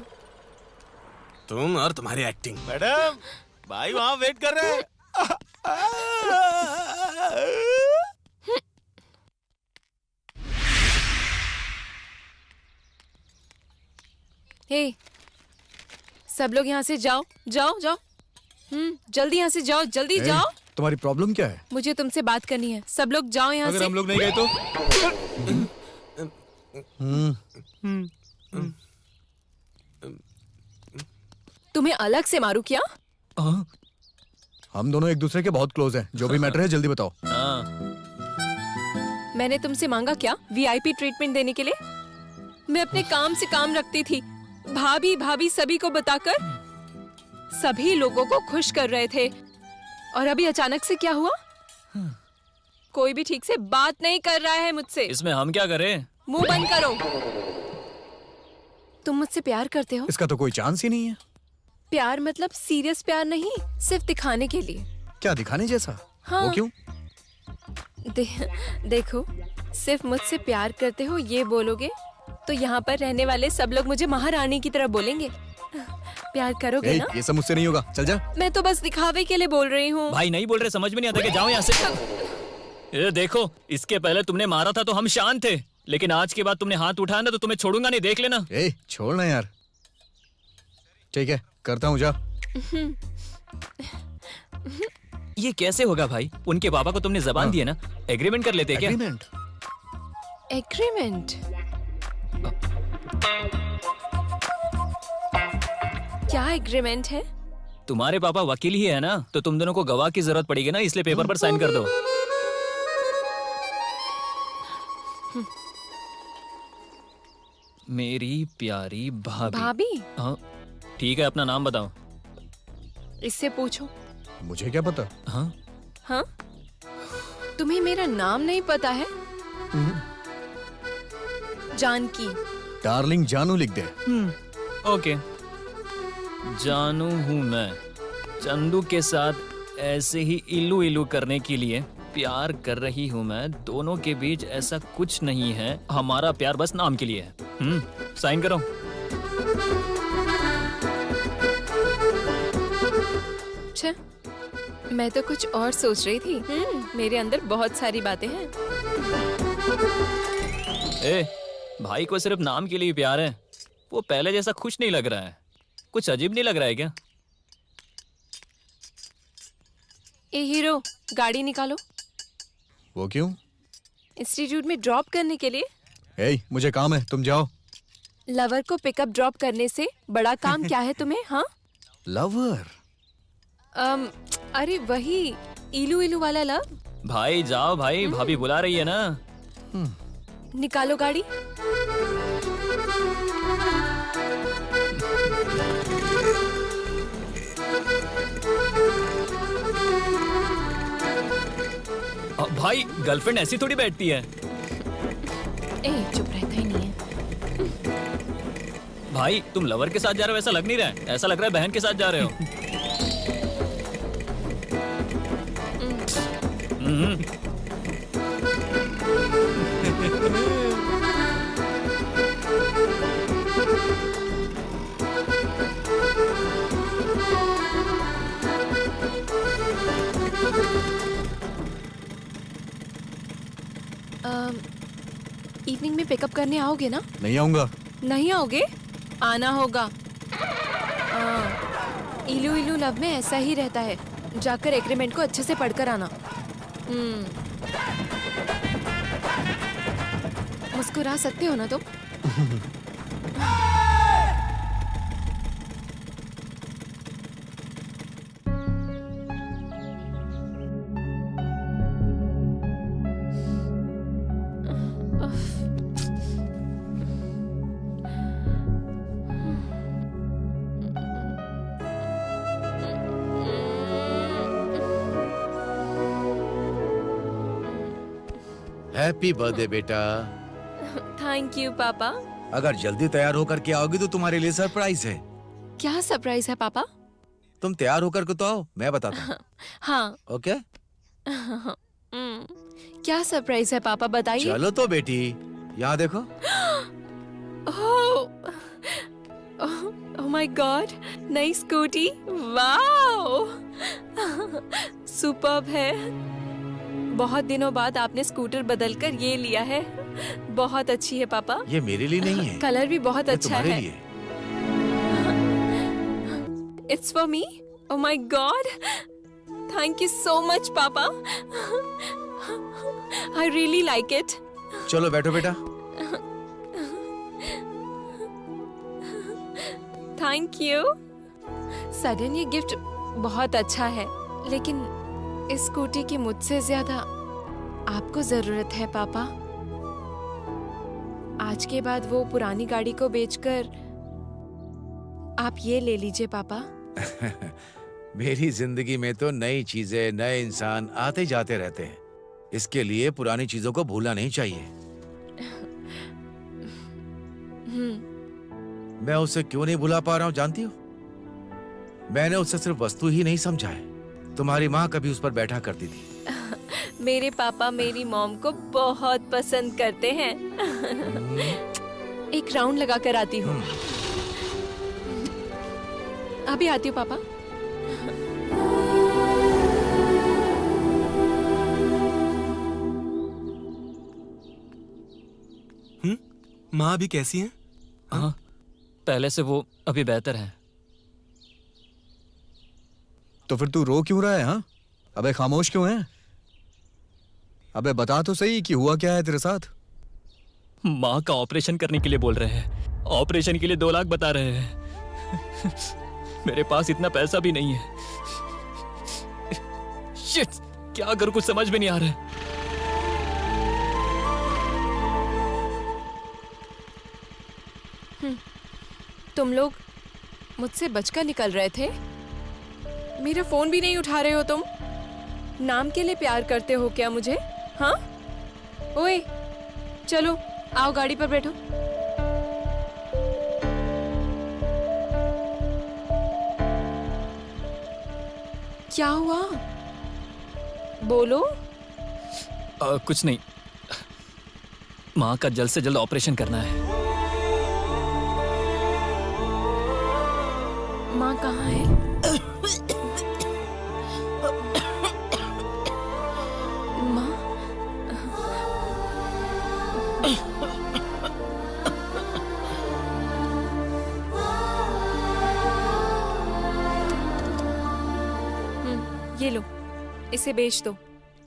तुम और तुम्हारी एक्टिंग। मैडम, भाई वहाँ वेट कर रहे हैं। हे, सब लोग यहाँ से जाओ जाओ जाओ। जल्दी यहाँ से जाओ, जल्दी जाओ। तुम्हारी प्रॉब्लम क्या है? मुझे तुमसे बात करनी है। सब लोग जाओ यहाँ से। अगर हम लोग नहीं गए तो? तुम्हें अलग से मारू क्या? हम दोनों एक दूसरे के बहुत क्लोज हैं। जो भी मैटर है जल्दी बताओ। मैंने तुमसे मांगा क्या वीआईपी ट्रीटमेंट देने के लिए? मैं अपने काम से काम रखती थी। भाभी भाभी सभी को बताकर सभी लोगों को खुश कर रहे थे, और अभी अचानक से क्या हुआ? कोई भी ठीक से बात नहीं कर रहा है मुझसे। इसमें हम क्या करें? मुंह बंद करो। तुम मुझसे प्यार करते हो? इसका तो कोई चांस ही नहीं है। प्यार मतलब सीरियस प्यार नहीं, सिर्फ दिखाने के लिए। क्या दिखाने जैसा? हाँ। वो क्यों? देखो, सिर्फ मुझसे प्यार करते हो ये बोलोगे तो यहाँ पर रहने वाले सब लोग मुझे महारानी की तरह बोलेंगे। प्यार करोगे ना? ये सब मुझसे नहीं होगा, चल जा। मैं तो बस दिखावे के लिए बोल रही हूँ। भाई नहीं बोल रहे, समझ में नहीं आता कि जाओ यहाँ से। ये देखो, इसके पहले तुमने मारा था तो हम शांत थे, लेकिन आज के बाद तुमने हाथ उठाया ना तो तुम्हें छोड़ूंगा नहीं, देख लेना। छोड़ना यार। ठीक है, करता हूँ, जा। ये कैसे होगा भाई? उनके बाबा को तुमने जबान दी है ना, एग्रीमेंट कर लेते क्या? एग्रीमेंट? क्या एग्रीमेंट है? तुम्हारे पापा वकील ही है ना, तो तुम दोनों को गवाह की जरूरत पड़ेगी ना, इसलिए पेपर पर साइन कर दो। मेरी प्यारी भाभी। भाभी? हाँ ठीक है, अपना नाम बताओ। इससे पूछो। मुझे क्या पता? हाँ हाँ? तुम्हें मेरा नाम नहीं पता है? जानकी। डार्लिंग जानू लिख दे। ओके। जानू हूँ मैं। चंदू के साथ ऐसे ही इलू इलू करने के लिए प्यार कर रही हूँ मैं। दोनों के बीच ऐसा कुछ नहीं है, हमारा प्यार बस नाम के लिए है। साइन करो। अच्छा, मैं तो कुछ और सोच रही थी। मेरे अंदर बहुत सारी बातें हैं। भाई को सिर्फ नाम के लिए प्यार है, वो पहले जैसा खुश नहीं लग रहा है। कुछ अजीब नहीं लग रहा है क्या? ए हीरो, गाड़ी निकालो। वो क्यों? इंस्टीट्यूट में ड्रॉप करने के लिए। मुझे काम है, तुम जाओ। लवर को पिकअप ड्रॉप करने से बड़ा काम क्या है तुम्हें? हाँ, लवर? अरे वही इलू इलू वाला लव। भाई जाओ भाई, भाभी बुला रही है ना। निकालो गाड़ी। भाई गर्लफ्रेंड ऐसी थोड़ी बैठती है। ए चुप रहता ही नहीं है। भाई तुम लवर के साथ जा रहे हो ऐसा लग नहीं रहा है, ऐसा लग रहा है बहन के साथ जा रहे हो। इवनिंग में पिकअप करने आओगे ना? नहीं आऊंगा। नहीं आओगे? आना होगा। इलू इलू लव में ऐसा ही रहता है, जाकर एग्रीमेंट को अच्छे से पढ़कर आना। मुस्कुरा सकते हो ना तुम? हैप्पी बर्थडे बेटा। थैंक यू पापा। अगर जल्दी तैयार होकर के आओगी तो तुम्हारे लिए सरप्राइज है। क्या सरप्राइज है पापा? तुम तैयार होकर के तो आओ, मैं बताता हूँ। हाँ। ओके? क्या सरप्राइज है पापा, बताइए। चलो तो बेटी, यहाँ देखो। ओह माय गॉड, नई स्कूटी। वाओ, सुपर्ब है। बहुत दिनों बाद आपने स्कूटर बदलकर ये लिया है। बहुत अच्छी है पापा। ये मेरे लिए नहीं है, कलर भी बहुत ये अच्छा तुम्हारे है। लिए। It's for me. Oh my God, thank you so much पापा। I really like it. चलो बैठो बेटा। Thank you. सडन ये गिफ्ट बहुत अच्छा है, लेकिन इस स्कूटी की मुझसे ज्यादा आपको जरूरत है पापा। आज के बाद वो पुरानी गाड़ी को बेचकर आप ये ले लीजिए पापा। मेरी जिंदगी में तो नई चीजें, नए इंसान आते जाते रहते हैं। इसके लिए पुरानी चीजों को भूलना नहीं चाहिए। मैं उसे क्यों नहीं भुला पा रहा हूँ जानती हो? मैंने उसे सिर्फ वस्तु ही नहीं समझा है। तुम्हारी माँ कभी उस पर बैठा करती थी। मेरे पापा मेरी मॉम को बहुत पसंद करते हैं। एक राउंड लगा कर आती हूँ। अभी आती हूँ पापा। माँ अभी कैसी हैं? हाँ, पहले से वो अभी बेहतर है। तो फिर तू रो क्यों रहा है? हाँ, अबे खामोश क्यों है? अबे बता तो सही कि हुआ क्या है तेरे साथ? माँ का ऑपरेशन करने के लिए बोल रहे हैं। ऑपरेशन के लिए 2 लाख बता रहे हैं। मेरे पास इतना पैसा भी नहीं है। शिट, क्या करूं कुछ समझ में नहीं आ रहा है। तुम लोग मुझसे बचकर निकल रहे थे। मेरा फोन भी नहीं उठा रहे हो तुम। नाम के लिए प्यार करते हो क्या मुझे? हाँ? ओए, चलो आओ गाड़ी पर बैठो। क्या हुआ? बोलो। कुछ नहीं, माँ का जल्द से जल्द ऑपरेशन करना है। माँ कहाँ है? माँ? ये लो, इसे बेच दो।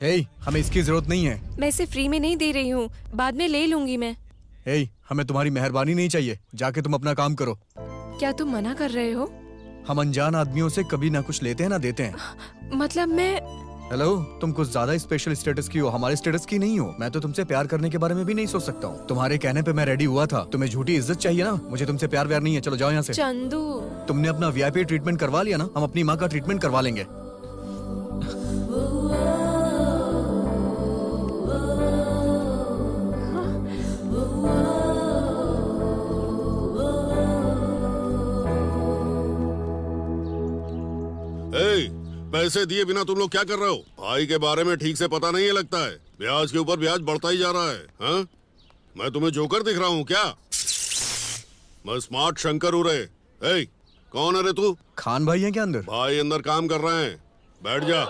हे, हमें इसकी जरूरत नहीं है। मैं इसे फ्री में नहीं दे रही हूँ, बाद में ले लूंगी मैं। हे, हमें तुम्हारी मेहरबानी नहीं चाहिए। जाके तुम अपना काम करो। क्या तुम मना कर रहे हो? हम अनजान आदमियों से कभी ना कुछ लेते हैं ना देते हैं। मतलब मैं... हेलो, तुम कुछ ज्यादा स्पेशल स्टेटस की हो, हमारे स्टेटस की नहीं हो। मैं तो तुमसे प्यार करने के बारे में भी नहीं सोच सकता हूँ। तुम्हारे कहने पे मैं रेडी हुआ था। तुम्हें झूठी इज्जत चाहिए ना? मुझे तुमसे प्यार व्यार नहीं है। चलो जाओ यहाँ से। चंदू, तुमने अपना वीआईपी ट्रीटमेंट करवा लिया ना, हम अपनी माँ का ट्रीटमेंट करवा लेंगे। पैसे दिए बिना तुम लोग क्या कर रहे हो? भाई के बारे में ठीक से पता नहीं है लगता है। ब्याज के ऊपर ब्याज बढ़ता ही जा रहा है। हाँ? मैं तुम्हें जोकर दिख रहा हूँ क्या? मैं स्मार्ट शंकर हूँ रे। ए, कौन है रे तू? खान भाई है क्या अंदर? भाई अंदर काम कर रहे हैं। बैठ जा।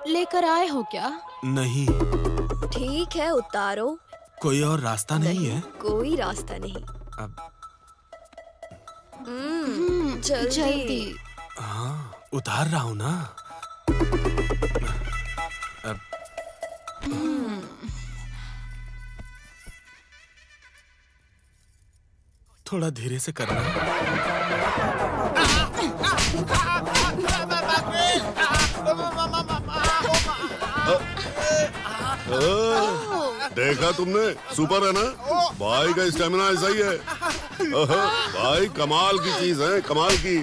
लेकर आए हो क्या? नहीं, ठीक है उतारो। कोई और रास्ता नहीं है? कोई रास्ता नहीं। अब जल्दी। हाँ, उतार रहा हूँ ना। अब थोड़ा धीरे से करना। देखा तुमने? सुपर है ना? भाई का स्टेमिना ऐसा ही है। भाई कमाल की चीज है, कमाल की।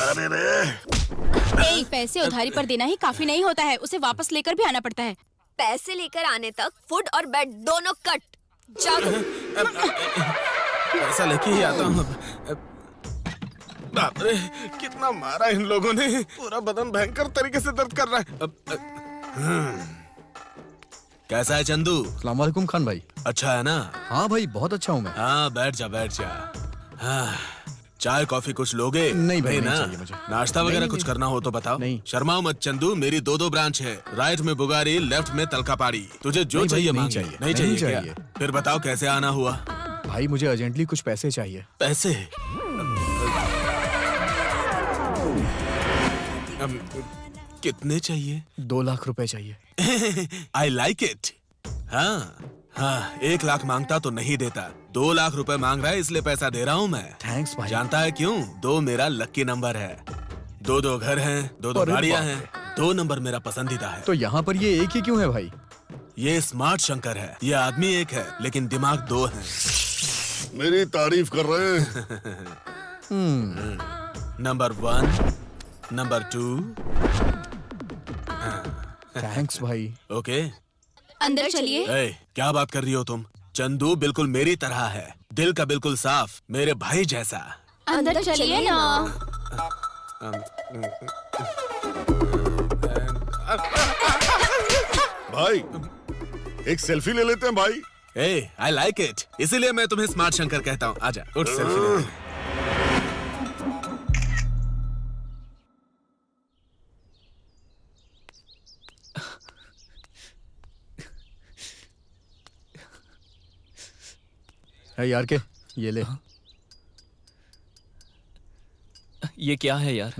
अरे रे, पैसे उधारी पर देना ही काफी नहीं होता है, उसे वापस लेकर भी आना पड़ता है। पैसे लेकर आने तक फूड और बेड दोनों कट। जाओ। पैसा लेके ही आता हूँ। बाप रे, कितना मारा इन लोगों ने। पूरा बदन भयंकर तरीके से दर्द कर रहा है। कैसा है चंदू? अस्सलाम वालेकुम खान भाई। अच्छा है ना? हाँ भाई, बहुत अच्छा हूँ मैं। हाँ, बैठ जा बैठ जा। हाँ, चाय कॉफी कुछ लोगे? नहीं भाई, ना? नहीं चाहिए मुझे। नाश्ता वगैरह नहीं, कुछ नहीं। करना हो तो बताओ। नहीं। शर्माओ मत चंदू, मेरी दो ब्रांच है। राइट में बुगारी, लेफ्ट में तलकापाड़ी। तुझे जो नहीं भाई, चाहिए नहीं मांग ले। चाहिए। नहीं नहीं चाहिए चाहिए। क्या? फिर बताओ कैसे आना हुआ? भाई मुझे अर्जेंटली कुछ पैसे चाहिए। पैसे? कितने चाहिए? 2 लाख रुपए चाहिए। I like it. हाँ हाँ, 1 लाख मांगता तो नहीं देता। 2 लाख रुपए मांग रहा है, इसलिए पैसा दे रहा हूँ मैं। थैंक्स भाई। जानता है क्यों? 2 मेरा लक्की नंबर है। 2 घर हैं, 2 अरे गाड़ियां बाप हैं। 2 नंबर मेरा पसंदीदा है। तो यहाँ पर ये एक ही क्यों है भाई? ये स्मार्ट शंकर है। ये आदमी एक है, लेकिन दिमाग 2 है। मेरी तारीफ कर रहे हैं। Number 1, number 2। थैंक्स भाई। ओके। अंदर चलिए। ए, क्या बात कर रही हो तुम? चंदू बिल्कुल मेरी तरह है, दिल का बिल्कुल साफ, मेरे भाई जैसा। अंदर चलिए ना। भाई एक सेल्फी ले लेते हैं भाई। ए, आई लाइक इट। इसीलिए मैं तुम्हें स्मार्ट शंकर कहता हूँ। आजा, उठ, सेल्फी लेते हैं। है यार के, ये ले। ये क्या है यार?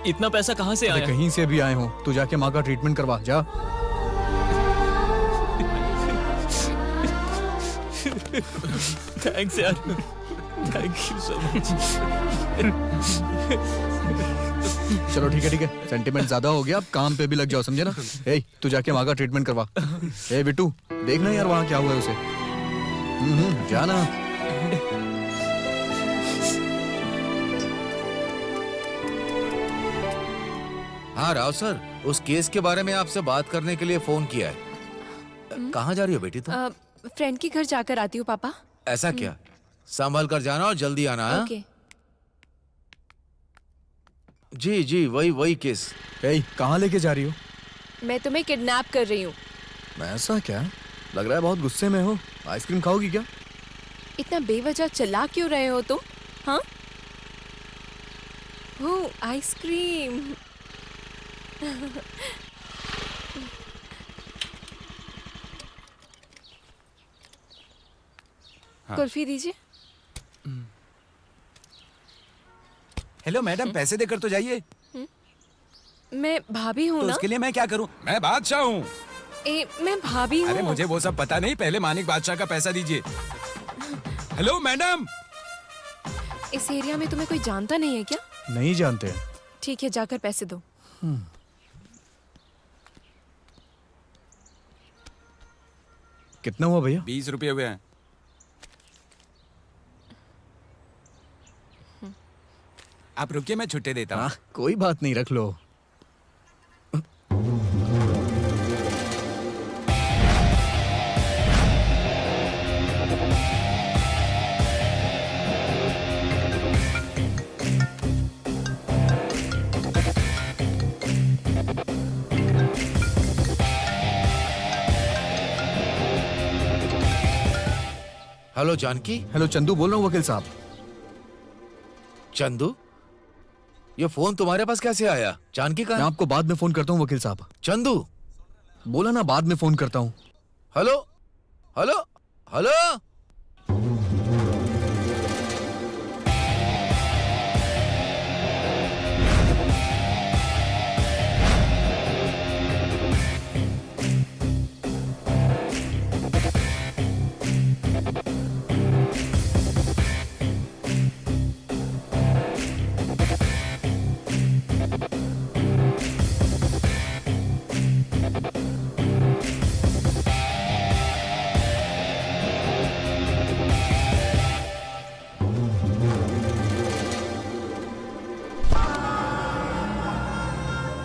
इतना पैसा कहाँ से अरे आया? कहीं से भी आए हो, तू जाके माँ का ट्रीटमेंट करवा जा। थैंक्स यार, थैंक यू सो मच। चलो ठीक है, सेंटीमेंट ज्यादा हो गया, अब काम पे भी लग जाओ, समझे ना? ए, तू जाके वहाँ का ट्रीटमेंट करवा। ए बिट्टू, देखना यार वहाँ क्या हुआ है उसे। जाना। हाँ राव सर, उस केस के बारे में आपसे बात करने के लिए फोन किया है। कहाँ जा रही हो बेटी तुम? फ्रेंड के घर जाकर आती हूँ पापा। ऐसा क्या? संभल कर जाना और जल्दी आना। हाँ? ओके। जी जी, वही केस। ए, कहाँ लेके जा रही हो? मैं तुम्हें किडनैप कर रही हूँ। ऐसा क्या? लग रहा है बहुत गुस्से में हो। आइसक्रीम खाओगी क्या? इतना बेवजह चिल्ला क्यों रहे हो तुम? हाँ? ओह, आइसक्रीम। कुल्फी दीजिए। हेलो मैडम, पैसे देकर तो जाइए। मैं भाभी हूँ तो ना? उसके लिए मैं क्या करूं? मैं बादशाह हूँ। मैं भाभी अरे हूँ। मुझे वो सब पता नहीं, पहले मानिक बादशाह का पैसा दीजिए। Hello madam. इस एरिया में तुम्हें कोई जानता नहीं है क्या? नहीं जानते। ठीक है, जाकर पैसे दो। कितना हुआ भैया? 20 रुपये हुए हैं। आप रुकिए, मैं छुट्टे देता हूँ। कोई बात नहीं, रख लो। हेलो जानकी। हेलो चंदू बोल रहा हूँ वकील साहब। चंदू, ये फोन तुम्हारे पास कैसे आया? जानकी मैं कहाँ? आपको बाद में फोन करता हूँ वकील साहब। चंदू, बोला ना बाद में फोन करता हूँ। Hello hello hello.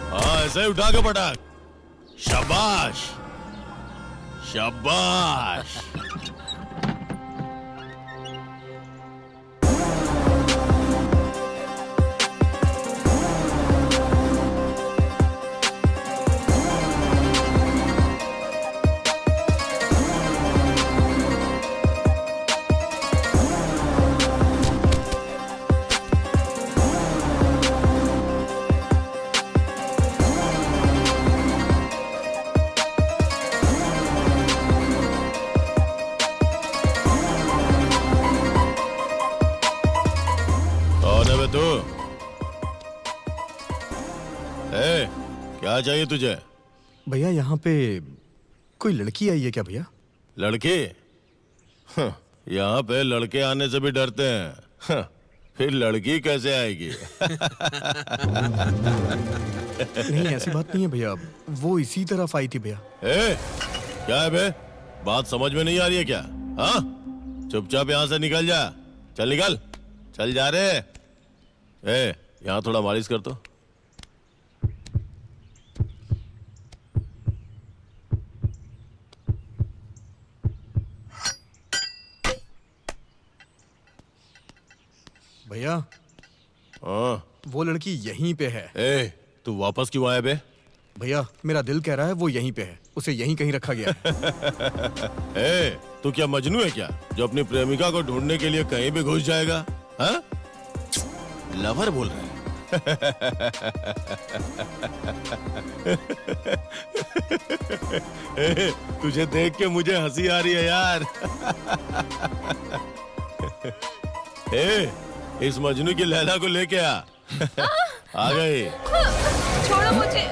हाँ ऐसे ही उठा के पटाख। शाबाश शाबाश। कौन है बे तू? ए, क्या चाहिए तुझे? भैया यहाँ पे कोई लड़की आई है क्या भैया? लड़की? यहाँ पे लड़के आने से भी डरते हैं। फिर लड़की कैसे आएगी? नहीं ऐसी बात नहीं है भैया, वो इसी तरफ आई थी भैया। ए, क्या है बे? बात समझ में नहीं आ रही है क्या? हाँ, चुपचाप यहाँ से निकल जा। चल निकल, चल जा रे। ए, यहाँ थोड़ा मालिश कर तो। भैया हाँ, वो लड़की यहीं पे है। ए, तू वापस क्यों आया बे? भैया मेरा दिल कह रहा है वो यहीं पे है, उसे यहीं कहीं रखा गया है। ए, तू क्या मजनू है क्या, जो अपनी प्रेमिका को ढूंढने के लिए कहीं भी घुस जाएगा? हाँ? लवर बोल रहे हैं। ए, तुझे देख के मुझे हंसी आ रही है यार। ए, इस मजनू की लैला को लेके आ गई। छोड़ो मुझे,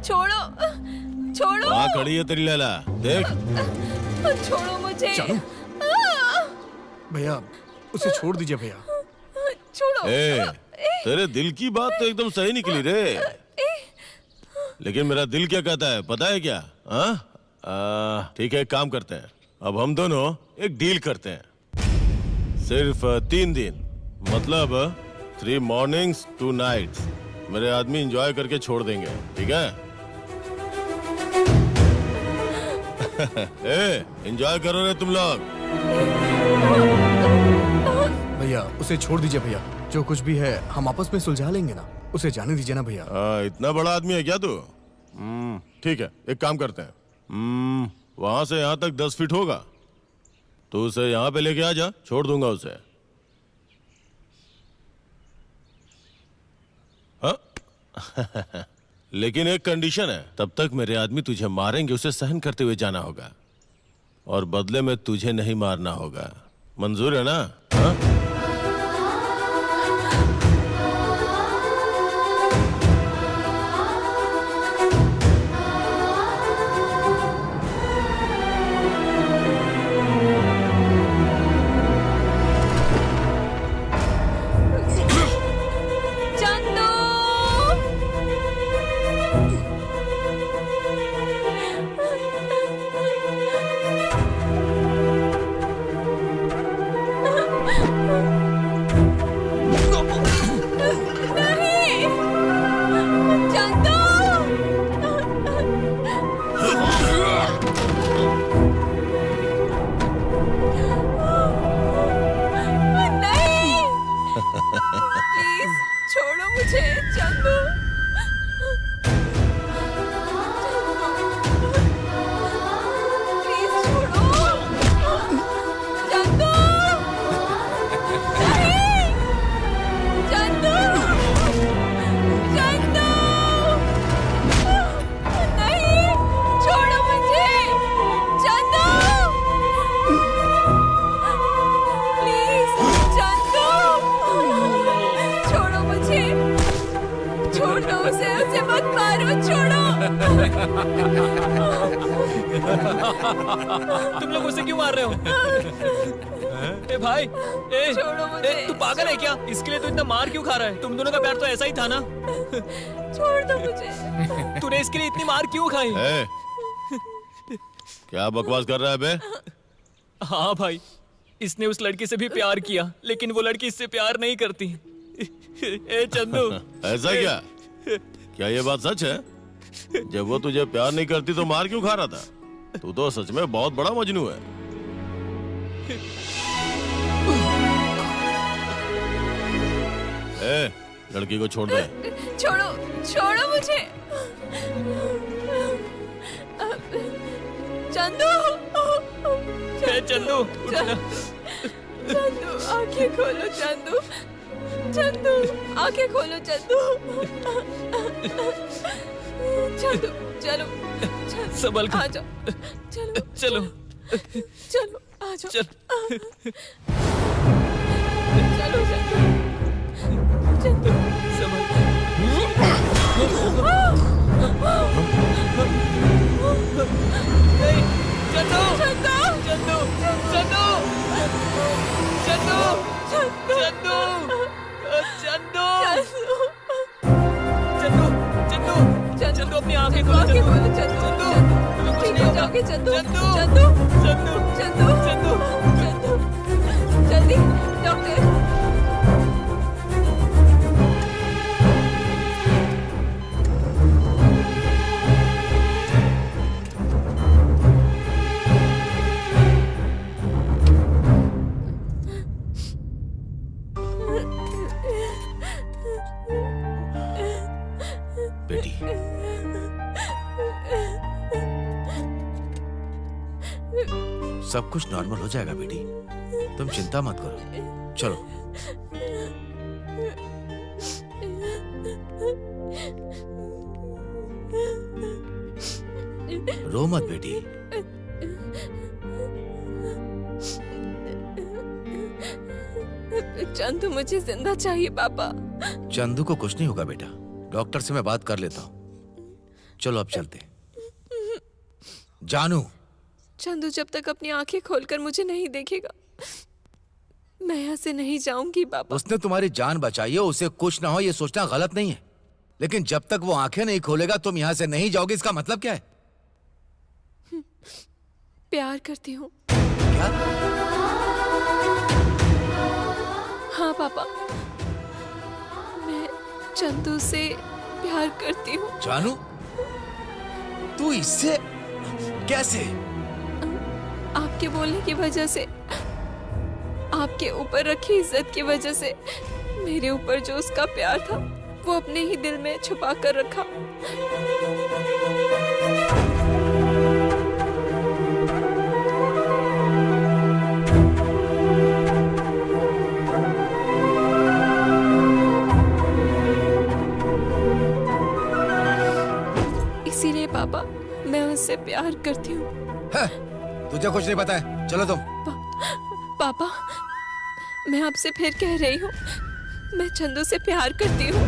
छोड़ो छोड़ो। वहाँ खड़ी है तेरी लैला, देख। छोड़ो मुझे। भैया उसे छोड़ दीजिए भैया। छोड़ो। ए, तेरे दिल की बात तो एकदम सही निकली रे, लेकिन मेरा दिल क्या कहता है पता है क्या? ठीक है, एक काम करते हैं, अब हम दोनों एक डील करते हैं। सिर्फ 3 दिन, मतलब 3 mornings 2 nights मेरे आदमी एंजॉय करके छोड़ देंगे, ठीक है? ए, एंजॉय करो रे तुम लोग। भैया उसे छोड़ दीजिए भैया, जो कुछ भी है हम आपस में सुलझा लेंगे ना, उसे जाने दीजिए ना भैया। इतना बड़ा आदमी है क्या तू? ठीक है, एक काम करते हैं, वहां से यहाँ तक 10 फीट होगा, तो उसे यहाँ पे लेके आ जा, छोड़ दूंगा उसे। हाँ? लेकिन एक कंडीशन है, तब तक मेरे आदमी तुझे मारेंगे, उसे सहन करते हुए जाना होगा, और बदले में तुझे नहीं मारना होगा। मंजूर है ना? हाँ? प्लीज छोड़ो मुझे चंदू। प्लीज छोड़ो चंदू। नहीं चंदू, चंदू नहीं, छोड़ो मुझे चंदू। प्लीज चंदू, छोड़ो मुझे, छोड़ दो उसे मत मारो, छोड़ो। तुम लोग उसे क्यों मार रहे हो? ए भाई, छोड़ो मुझे, तू पागल है क्या? इसके लिए तू इतना मार क्यों खा रहा है? तुम दोनों का प्यार तो ऐसा ही था ना? छोड़ दो मुझे। तूने इसके लिए इतनी मार क्यों खाई? क्या बकवास कर रहा है बे? हाँ भाई, इसने उस लड़की से भी प्यार किया, लेकिन वो लड़की इससे प्यार नहीं करती। ए चंदू, ऐसा क्या? क्या ये बात सच है? जब वो तुझे प्यार नहीं करती तो मार क्यों खा रहा था? तू तो सच में बहुत बड़ा मजनू है। ए, लड़की को छोड़ दे। छोड़ो, छोड़ो मुझे चंदू। चंदू, चंदू आंखें खोलो चंदू, चंदू आंखें खोलो चंदू। चंदू चलो, संभल कर। आ जाओ, चलो चलो चलो आ जाओ, चल। चलो चंदू, चंदू संभल। नहीं, चंदू, चंदू, चंदू, चंदू, चंदू, चंदू, चंदू, चंदू, चंदू, चंदू अपनी आंखें खोलो, चंदू, ठीक हो जाओगे चंदू, चंदू, चंदू, चंदू, चंदू, चंदू, चंदू, जल्दी डॉक्टर। बेटी, सब कुछ नॉर्मल हो जाएगा बेटी, तुम चिंता मत करो। चलो रो मत बेटी। चंदू मुझे जिंदा चाहिए पापा। चंदू को कुछ नहीं होगा बेटा, डॉक्टर से मैं बात कर लेता हूँ। चलो अब चलते। जानू, चंदू जब तक अपनी आंखें खोलकर मुझे नहीं देखेगा, मैं यहाँ से नहीं जाऊंगी पापा। उसने तुम्हारी जान बचाई है, उसे कुछ ना हो ये सोचना गलत नहीं है, लेकिन जब तक वो आंखें नहीं खोलेगा तुम यहाँ से नहीं जाओगे, इसका मतलब क्या है? प्यार करती हूँ। क्या? हाँ पापा, मैं चंदू से प्यार करती हूँ। जानू, तू इससे कैसे? आपके बोलने की वजह से, आपके ऊपर रखी इज्जत की वजह से, मेरे ऊपर जो उसका प्यार था वो अपने ही दिल में छुपा कर रखा। इसीलिए पापा मैं उससे प्यार करती हूँ। तुझे कुछ नहीं पता है, चलो तुम। पापा मैं आपसे फिर कह रही हूँ, मैं चंदू से प्यार करती हूँ।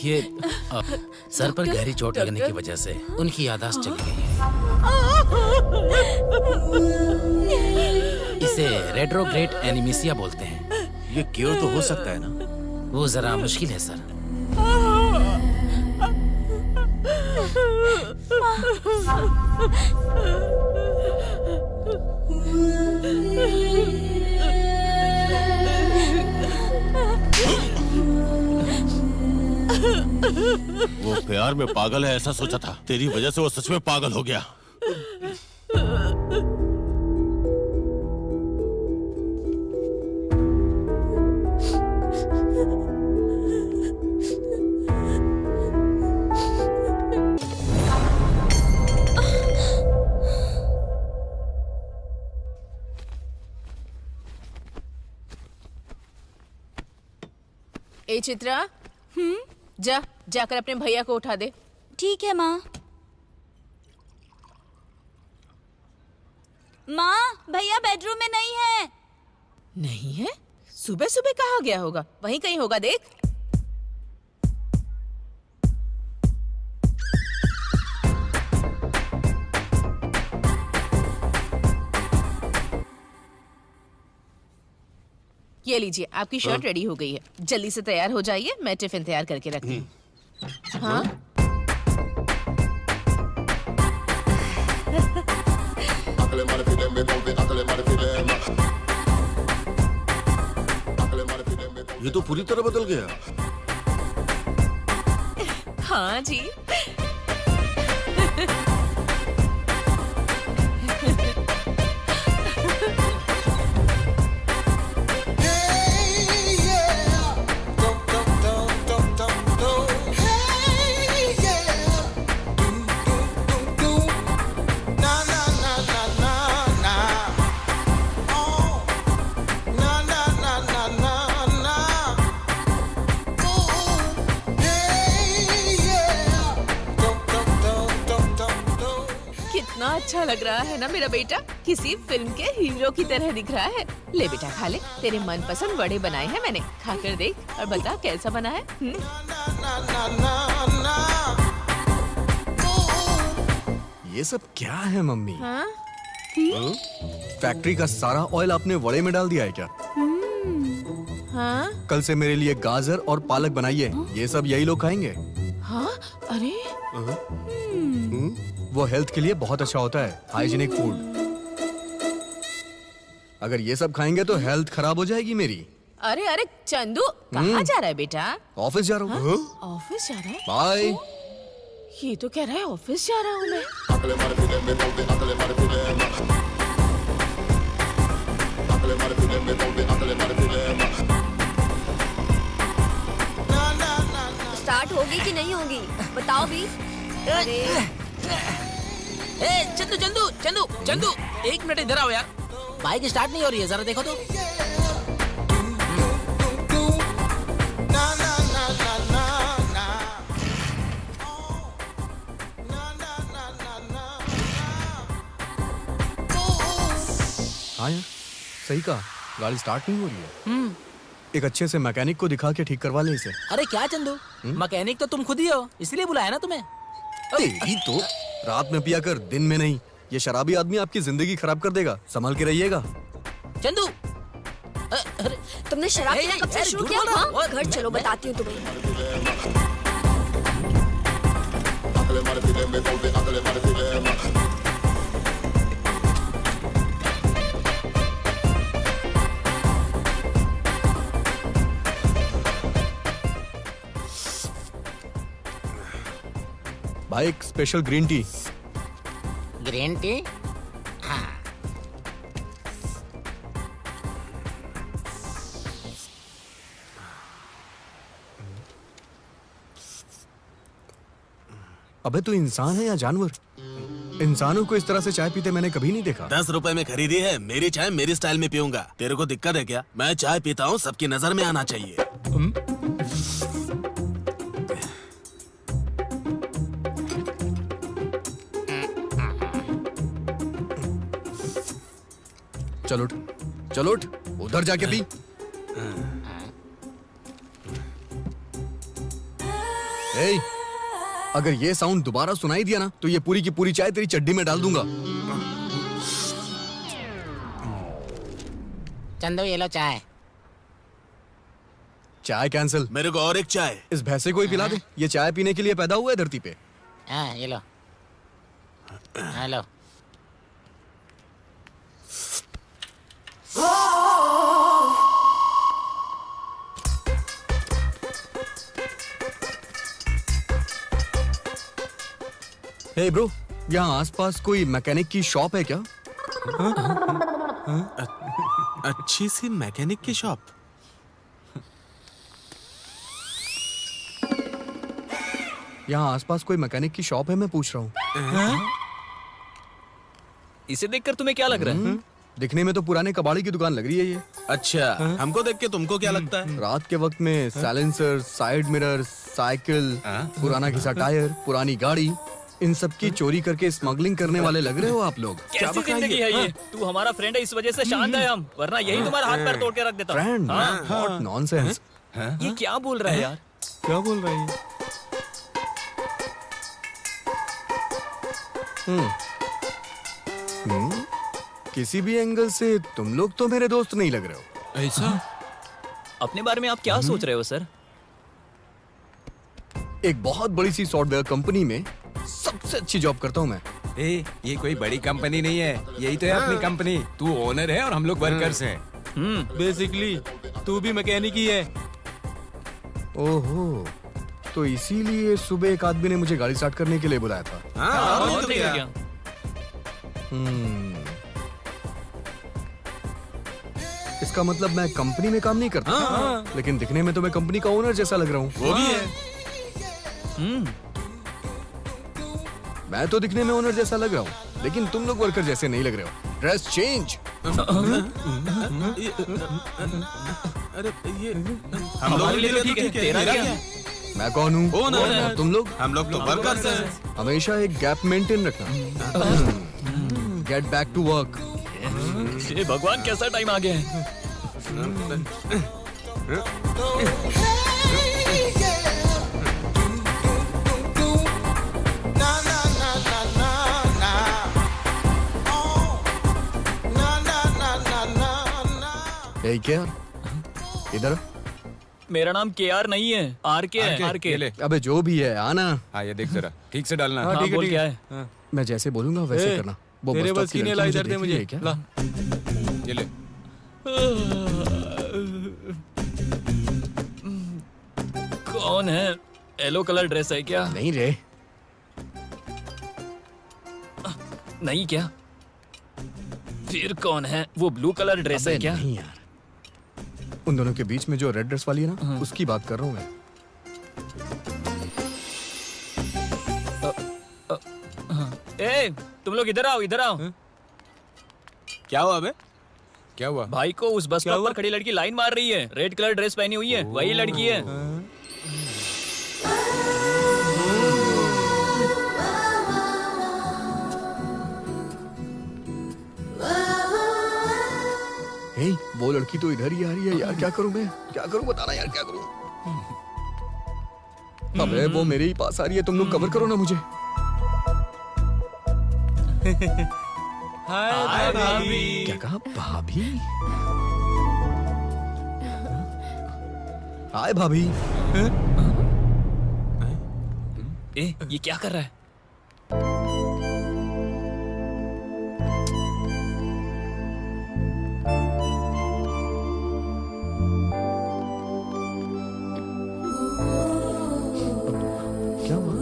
देखिए, सर पर गहरी चोट लगने की वजह से उनकी याददाश्त चली गई है। इसे रेट्रोग्रेड एनीमिसिया बोलते हैं। ये क्योर तो हो सकता है ना? वो जरा मुश्किल है सर। वो प्यार में पागल है ऐसा सोचा था, तेरी वजह से वो सच में पागल हो गया। ए चित्रा, जा जाकर अपने भैया को उठा दे। ठीक है माँ। माँ, भैया बेडरूम में नहीं है। नहीं है? सुबह सुबह कहाँ गया होगा? वहीं कहीं होगा, देख। ये लीजिए, आपकी शर्ट रेडी हो गई है। जल्दी से तैयार हो जाइए, मैं टिफिन तैयार करके रखती हूँ। हाँ? ये तो पूरी तरह बदल गया। हाँ जी। कितना अच्छा लग रहा है ना मेरा बेटा, किसी फिल्म के हीरो की तरह दिख रहा है। ले बेटा खा ले, तेरे मनपसंद वड़े बनाए हैं मैंने, खाकर देख और बता कैसा बना है। ये सब क्या है मम्मी? हाँ? फैक्ट्री का सारा ऑयल आपने वड़े में डाल दिया है क्या? हाँ? कल से मेरे लिए गाजर और पालक बनाइए। ये सब यही लोग खाएंगे। हाँ? अरे वो हेल्थ के लिए बहुत अच्छा होता है, हाइजीनिक फूड। अगर ये सब खाएंगे तो हेल्थ खराब हो जाएगी मेरी। अरे अरे चंदू, कहाँ जा रहा है बेटा? ऑफिस जा रहा हूँ। ऑफिस जा रहा है? बाय। ये तो कह रहा है ऑफिस जा रहा हूँ मैं। स्टार्ट होगी कि नहीं होगी बताओ भी। अरे ए चंदू चंदू चंदू चंदू, एक मिनट इधर आओ यार। बाइक स्टार्ट नहीं हो रही है, जरा देखो तो। हाँ यार, सही कहा, गाड़ी स्टार्ट नहीं हो रही है। एक अच्छे से मैकेनिक को दिखा के ठीक करवा ले इसे। अरे क्या चंदू, मैकेनिक तो तुम खुद ही हो, इसलिए बुलाया ना तुम्हें। तेरी तो रात में पिया कर दिन में नहीं। ये शराबी आदमी आपकी जिंदगी खराब कर देगा, संभल के रहिएगा। चंदू तुमने शराब पीना कब से अरे, शुरू झूठ किया? बोल रहा हाँ? हूँ। घर चलो बताती हूँ तुम्हें। भाई एक special green tea. Green tea? अबे तू इंसान है या जानवर? इंसानों को इस तरह से चाय पीते मैंने कभी नहीं देखा। 10 रुपए में खरीदी है, मेरी चाय मेरी स्टाइल में पीऊंगा। तेरे को दिक्कत है क्या? मैं चाय पीता हूँ, सबकी नजर में आना चाहिए। चलो उठ, चलो उठ, उधर जाके पी। ए, अगर ये साउंड दोबारा सुनाई दिया ना तो ये पूरी की पूरी चाय तेरी चड्डी में डाल दूंगा। चंदू ये लो चाय। चाय कैंसिल। मेरे को और एक चाय। इस भैंसे को ही पिला दे, ये चाय पीने के लिए पैदा हुआ है धरती पे। हाँ ये लो। हेलो। हे ब्रो, यहाँ आसपास कोई मैकेनिक की शॉप है क्या? अच्छी सी मैकेनिक की शॉप। यहाँ आसपास कोई मैकेनिक की शॉप है, मैं पूछ रहा हूँ। इसे देखकर तुम्हें क्या लग रहा है? दिखने में तो पुराने कबाड़ी की दुकान लग रही है ये। अच्छा, हमको देख के तुमको क्या लगता है? रात के वक्त में साइलेंसर, साइड मिरर, साइकिल, पुराना घिसा टायर, पुरानी गाड़ी, इन सब की चोरी करके स्मगलिंग करने वाले लग रहे हो आप लोग। कैसी जिंदगी है ये? तू हमारा फ्रेंड है, इस वजह से शांत है हम, वरना यही तुम्हारा हाथ पैर तोड़ के रख देता। फ्रेंड? What nonsense. ये क्या बोल रहा है यार? क्या बोल रहा है? किसी भी एंगल से तुम लोग तो मेरे दोस्त नहीं लग रहे हो। ऐसा? अपने बारे में आप क्या सोच रहे हो सर? एक बहुत बड़ी सी सॉफ्टवेयर कंपनी में सबसे अच्छी जॉब करता हूँ मैं। ए, ये कोई बड़ी कंपनी नहीं है, यही तो है अपनी कंपनी। तू ओनर है और हम लोग वर्कर्स हैं। बेसिकली तू भी मैकेनिक ही है। ओहो, तो इसीलिए सुबह एक आदमी ने मुझे गाड़ी स्टार्ट करने के लिए बुलाया था। हाँ, और नहीं तो क्या? इसका मतलब मैं कंपनी में काम नहीं करता, लेकिन दिखने में तो मैं कंपनी का ओनर जैसा लग रहा हूँ। वो भी है। मैं तो दिखने में ओनर जैसा लग रहा हूँ, लेकिन तुम लोग वर्कर जैसे नहीं लग रहे हो। Dress change. अरे ये हमारे लिए तो ठीक है, तेरा क्या? मैं कौन हूँ? ओनर। और तुम लोग? हम लोग तो वर्कर्स हैं। हमेशा एक गैप मेंटेन रखना। Get back to work. ये भगवान कैसा टाइम आ गया है? ए क्या? इधर। मेरा नाम KR नहीं है, RK है। RK। ये ले। अबे जो भी है आना। हाँ ये देख जरा, ठीक से डालना। हाँ, बोल क्या है? मैं जैसे बोलूंगा वैसे ए, करना। वो तेरे बस बस की नहीं लड़की लाई मुझे इधर दे देख रही मुझे। है क्या? ला। ये ले। कौन है? येलो कलर ड्रेस है क्या? नहीं रे। नहीं क्या? फिर कौन है? वो ब्लू कलर ड्रेस है अबे क्या? नहीं यार, उन दोनों के बीच में जो रेड ड्रेस वाली है ना, उसकी बात कर रहा हूँ मैं। ए, तुम लोग इधर आओ, इधर आओ। क्या हुआ बे? क्या हुआ? भाई को उस बस स्टॉप पर खड़ी लड़की लाइन मार रही है। रेड कलर ड्रेस पहनी हुई है, वही लड़की है। हे, वो लड़की तो इधर ही आ रही है यार। क्या करूं मैं? क्या करूं? बताना यार, क्या करूं? अबे वो मेरे ही पास आ रही है। तुम लोग कवर करो ना मुझे। हाय भाभी। क्या कहा? भाभी? हाय भाभी। ए, ये क्या कर रहा है? क्या हुआ?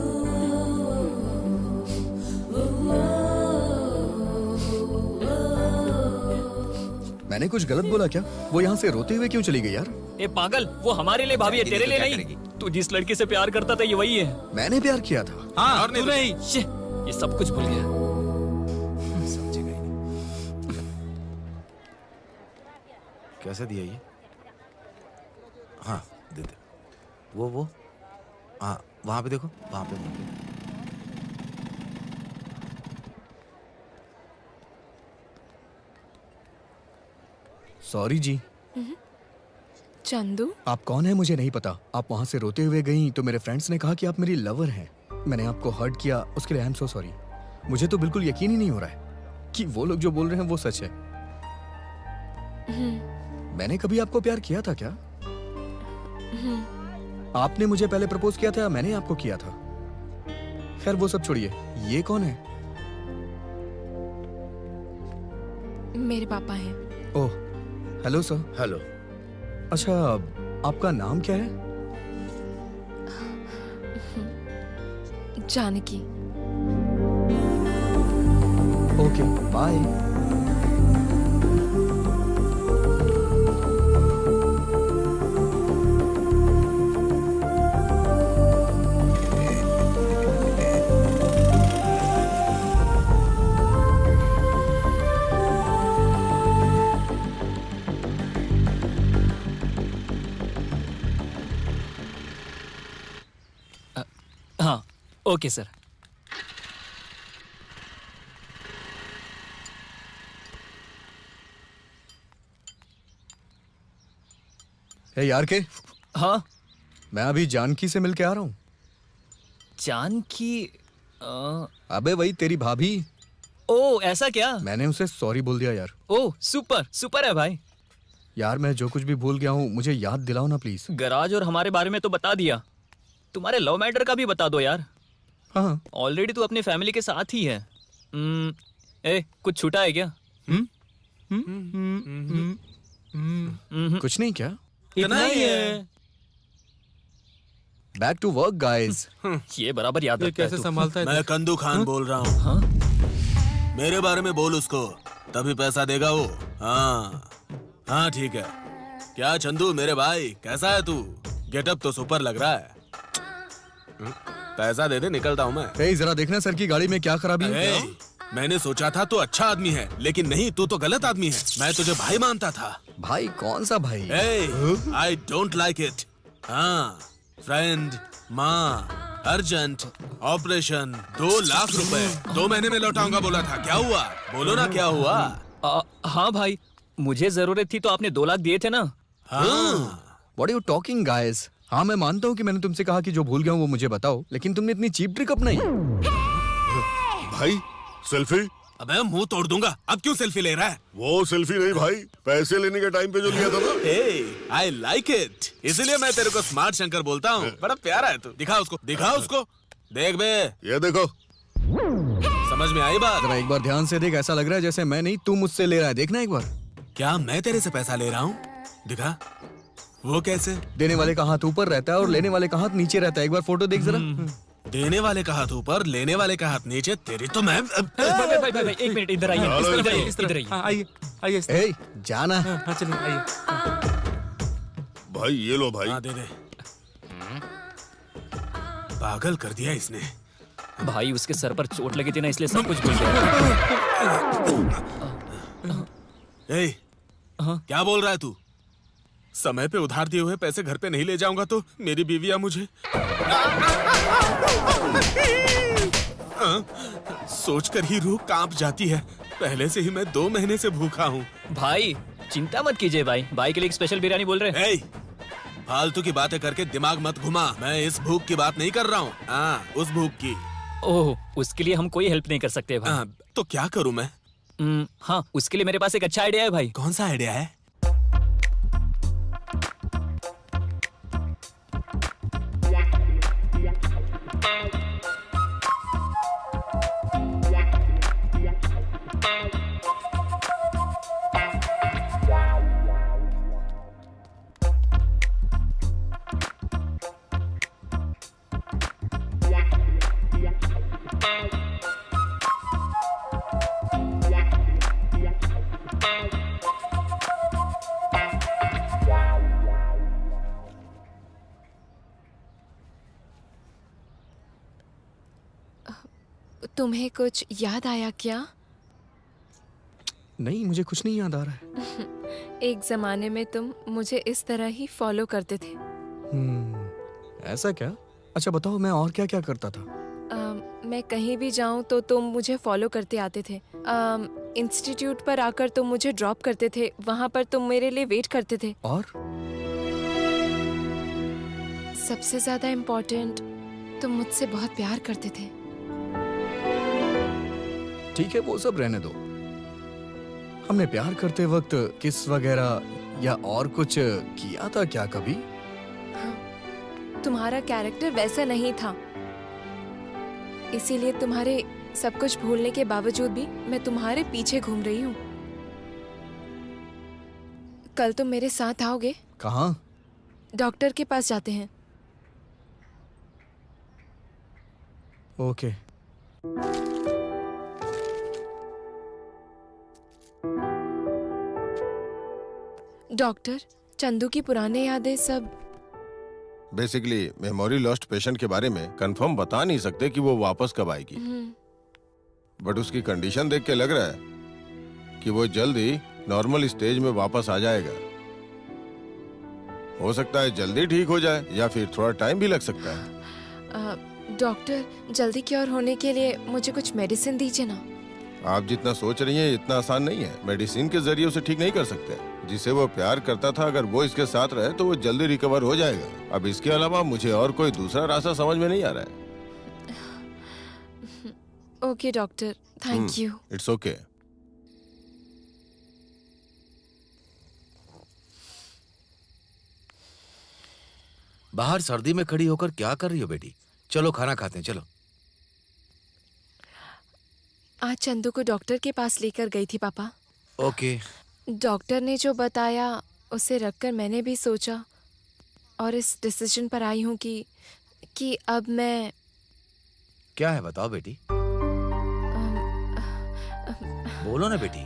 मैंने कुछ गलत बोला क्या? वो यहाँ से रोते हुए क्यों चली गई यार? ए पागल, वो हमारे लिए भाभी है, तेरे लिए नहीं। तू जिस लड़की से प्यार करता था ये वही है। मैंने प्यार किया था। हाँ, और तू नहीं। शे, ये सब कुछ भूल गया। कैसे दिया ये? हाँ दे दे। वो हाँ, वहां पे देखो, वहां पे। सॉरी जी। चंदू, आप कौन है मुझे नहीं पता। आप वहाँ से रोते हुए गई तो मेरे फ्रेंड्स ने कहा कि आप मेरी लवर हैं। मैंने आपको हर्ट किया, उसके लिए आई एम सो सॉरी। मुझे तो बिल्कुल यकीन ही नहीं हो रहा है कि वो लोग जो बोल रहे हैं वो सच है। मैंने कभी आपको प्यार किया था क्या? आपने मुझे पहले प्रपोज किया था, मैंने आपको किया था। खैर वो सब छोड़िए, ये कौन है? मेरे पापा हैं। Oh, hello sir. हेलो। अच्छा, आपका नाम क्या है? जानकी। Okay, bye. हाँ, ओके सर। हे यार के, हाँ, मैं अभी जानकी से मिल के आ रहा हूँ। जानकी? अबे वही तेरी भाभी। ओ, ऐसा क्या? मैंने उसे सॉरी बोल दिया यार। ओ, सुपर सुपर है भाई। यार मैं जो कुछ भी भूल गया हूँ मुझे याद दिलाओ ना प्लीज। गराज और हमारे बारे में तो बता दिया, तुम्हारे लव मैटर का भी बता दो यार। हाँ, ऑलरेडी तू अपनी फैमिली के साथ ही है। कुछ छूटा है क्या? कुछ नहीं क्या? इतना ही है। Back to work guys. ये बराबर याद ये रखता है कैसे तू। संभालता है? मैं कंदू खान बोल रहा हूँ। हाँ? मेरे बारे में बोल उसको, तभी पैसा देगा वो। हाँ हाँ ठीक है। क्या चंदू मेरे भाई, कैसा है तू? गेटअप तो सुपर लग रहा है। पैसा दे दे, निकलता हूँ मैं। हे जरा देखना सर की गाड़ी में क्या खराबी है। ए, मैंने सोचा था तू अच्छा आदमी है, लेकिन नहीं, तू तो गलत आदमी है। मैं तुझे भाई मानता था। भाई कौन सा भाई? I don't like it. हाँ, फ्रेंड, माँ, अर्जेंट, ऑपरेशन, 2 लाख रुपए 2 महीने में लौटाऊंगा बोला था। क्या हुआ? बोलो ना क्या हुआ? हाँ भाई, मुझे जरूरत थी तो आपने 2 लाख दिए थे ना। हाँ। What are you talking guys? हाँ मैं मानता हूँ कि मैंने तुमसे कहा कि जो भूल गया हूँ वो मुझे बताओ, लेकिन तुमने इतनी चीप ट्रिक अपनाई। भाई सेल्फी? अबे मुंह तोड़ दूंगा। अब क्यों सेल्फी ले रहा है? वो सेल्फी नहीं भाई, पैसे लेने के टाइम पे जो लिया था ना। आई लाइक इट, इसलिए मैं तेरे को स्मार्ट शंकर बोलता हूँ। बड़ा प्यारा है तू। दिखा उसको, दिखा उसको। देख बे, ये देखो। समझ में आई बात? जरा एक बार ध्यान से देख, ऐसा लग रहा है जैसे मैं नहीं तू मुझसे ले रहा है। देखना एक बार। क्या मैं तेरे से पैसा ले रहा हूँ? दिखा। वो कैसे? देने वाले का हाथ ऊपर रहता है और लेने वाले का हाथ नीचे रहता है। एक बार फोटो देख जरा। देने वाले का हाथ ऊपर, लेने वाले का हाथ नीचे। तेरी तो मैं भाई, 1 मिनट इधर आइए। इधर आइए। हाँ, आइए आइए। ए, जाना। हाँ चलिए आइए। भाई ये लो भाई। हाँ दे दे। पागल कर दिया इसने। भाई उसके सर पर चोट लगी थी ना, इसलिए सब कुछ भूल गया। क्या बोल रहा है तू? समय पे उधार दिए हुए पैसे घर पे नहीं ले जाऊंगा तो मेरी बीवियां मुझे सोचकर ही रूह कांप जाती है। पहले से ही मैं 2 महीने से भूखा हूँ। भाई चिंता मत कीजिए भाई के लिए एक स्पेशल बिरयानी बोल रहे हैं। फालतू की बातें करके दिमाग मत घुमा। मैं इस भूख की बात नहीं कर रहा हूँ, उस भूख की। ओह, उसके लिए हम कोई हेल्प नहीं कर सकते भाई। तो क्या करूँ मैं? हाँ, उसके लिए मेरे पास एक अच्छा आइडिया है भाई। कौन सा आइडिया है? तुम्हें कुछ याद आया क्या? नहीं, मुझे कुछ नहीं याद आ रहा है। एक जमाने में तुम मुझे इस तरह ही फॉलो करते थे। ऐसा क्या? अच्छा बताओ, मैं और क्या क्या करता था? मैं कहीं भी जाऊं तो तुम मुझे फॉलो करते आते थे। इंस्टीट्यूट पर आकर तुम मुझे ड्रॉप करते थे, वहां पर तुम मेरे लिए वेट करते थे। और सबसे ज्यादा इम्पोर्टेंट, तुम मुझसे बहुत प्यार करते थे। ठीक है, वो सब रहने दो। हमने प्यार करते वक्त किस वगैरह या और कुछ किया था क्या कभी? तुम्हारा कैरेक्टर वैसा नहीं था, इसीलिए तुम्हारे सब कुछ भूलने के बावजूद भी मैं तुम्हारे पीछे घूम रही हूँ। कल तुम मेरे साथ आओगे? कहाँ? डॉक्टर के पास जाते हैं। ओके। डॉक्टर, चंदू की पुरानी यादें सब। बेसिकली मेमोरी लॉस्ट पेशेंट के बारे में कंफर्म बता नहीं सकते कि वो वापस कब आएगी, बट उसकी कंडीशन देख के लग रहा है कि वो जल्द ही नॉर्मल स्टेज में वापस आ जाएगा। हो सकता है जल्दी ठीक हो जाए या फिर थोड़ा टाइम भी लग सकता है। डॉक्टर, जल्दी क्योर होने के लिए मुझे कुछ मेडिसिन दीजिए ना। आप जितना सोच रही हैं इतना आसान नहीं है। मेडिसिन के जरिए उसे ठीक नहीं कर सकते। जिसे वो प्यार करता था, अगर वो इसके साथ रहे तो वो जल्दी रिकवर हो जाएगा। अब इसके अलावा मुझे और कोई दूसरा रास्ता समझ में नहीं आ रहा है। Okay doctor, thank you. It's okay. बाहर सर्दी में खड़ी होकर क्या कर रही हो बेटी? चलो खाना खाते हैं, चलो। आज चंदू को डॉक्टर के पास लेकर गई थी पापा। ओके। डॉक्टर ने जो बताया उसे रखकर मैंने भी सोचा और इस डिसीजन पर आई हूँ कि अब मैं। क्या है बताओ बेटी, बोलो ना बेटी।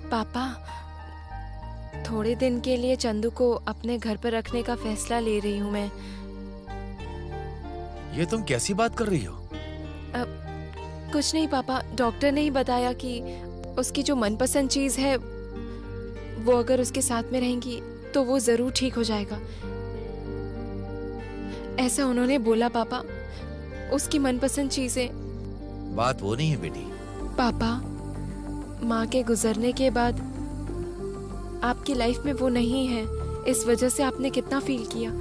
पापा, थोड़े दिन के लिए चंदू को अपने घर पर रखने का फैसला ले रही हूँ मैं। ये तुम कैसी बात कर रही हो? कुछ नहीं पापा, डॉक्टर ने ही बताया कि उसकी जो मनपसंद चीज है वो अगर उसके साथ में रहेंगी तो वो जरूर ठीक हो जाएगा, ऐसा उन्होंने बोला पापा। उसकी मनपसंद चीजें। बात वो नहीं है बेटी। पापा, माँ के गुजरने के बाद आपकी लाइफ में वो नहीं है, इस वजह से आपने कितना फील किया।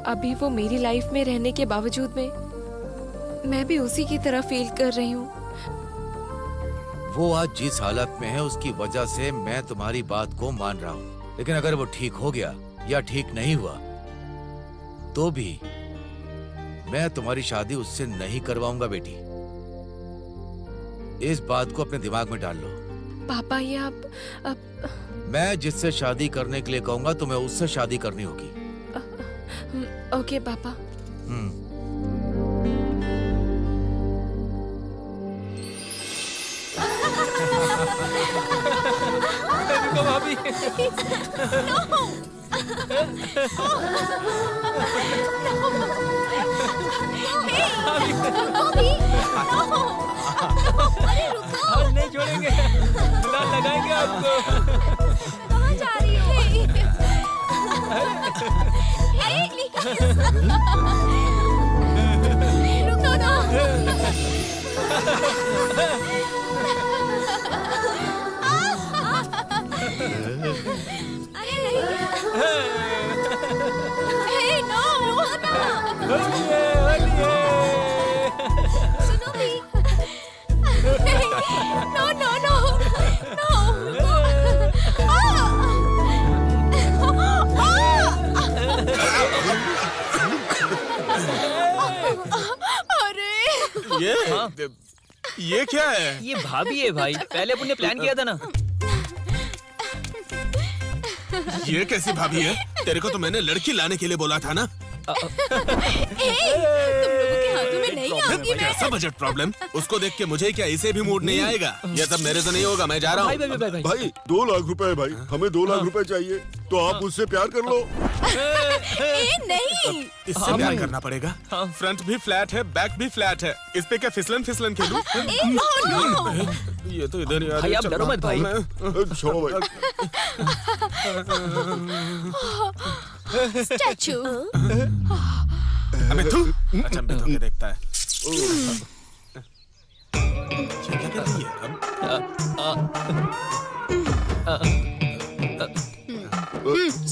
अभी वो मेरी लाइफ में रहने के बावजूद में मैं भी उसी की तरह फील कर रही हूँ। वो आज जिस हालत में है उसकी वजह से मैं तुम्हारी बात को मान रहा हूँ, लेकिन अगर वो ठीक हो गया या ठीक नहीं हुआ तो भी मैं तुम्हारी शादी उससे नहीं करवाऊंगा बेटी। इस बात को अपने दिमाग में डाल लो। पापा, ये अब मैं जिससे शादी करने के लिए कहूंगा तुम्हें उससे शादी करनी होगी। ओके पापा। रुको भाभी। हम नहीं छोड़ेंगे, गुलाल लगाएंगे आपको। कहाँ जा रही हो? रुको ना। अरे नहीं। हे नो, सुनो भी। नो नो नो अरे ये क्या है? ये भाभी है भाई, पहले अपन ने प्लान किया था ना। ये कैसी भाभी है? तेरे को तो मैंने लड़की लाने के लिए बोला था ना। तुम लोगों के हाथों में नहीं आऊंगी मैं। कैसा बजट प्रॉब्लम? उसको देख के मुझे क्या इसे भी मूड नहीं आएगा? ये सब मेरे से नहीं होगा, मैं जा रहा हूँ। भाई 2 लाख रुपए है भाई, हमें 2 लाख रुपए चाहिए, तो आप मुझसे प्यार कर लो। नहीं, इससे प्यार करना पड़ेगा। फ्रंट भी फ्लैट है, बैक भी फ्लैट है, इस पे क्या फिसलन फिसलन खेलूं? ये तो इधर ही आ भाई, आप डरो मत भाई। छोड़ो भाई। स्टैचू। अबे तू अचंभित होके देखता है। क्या कर रही है?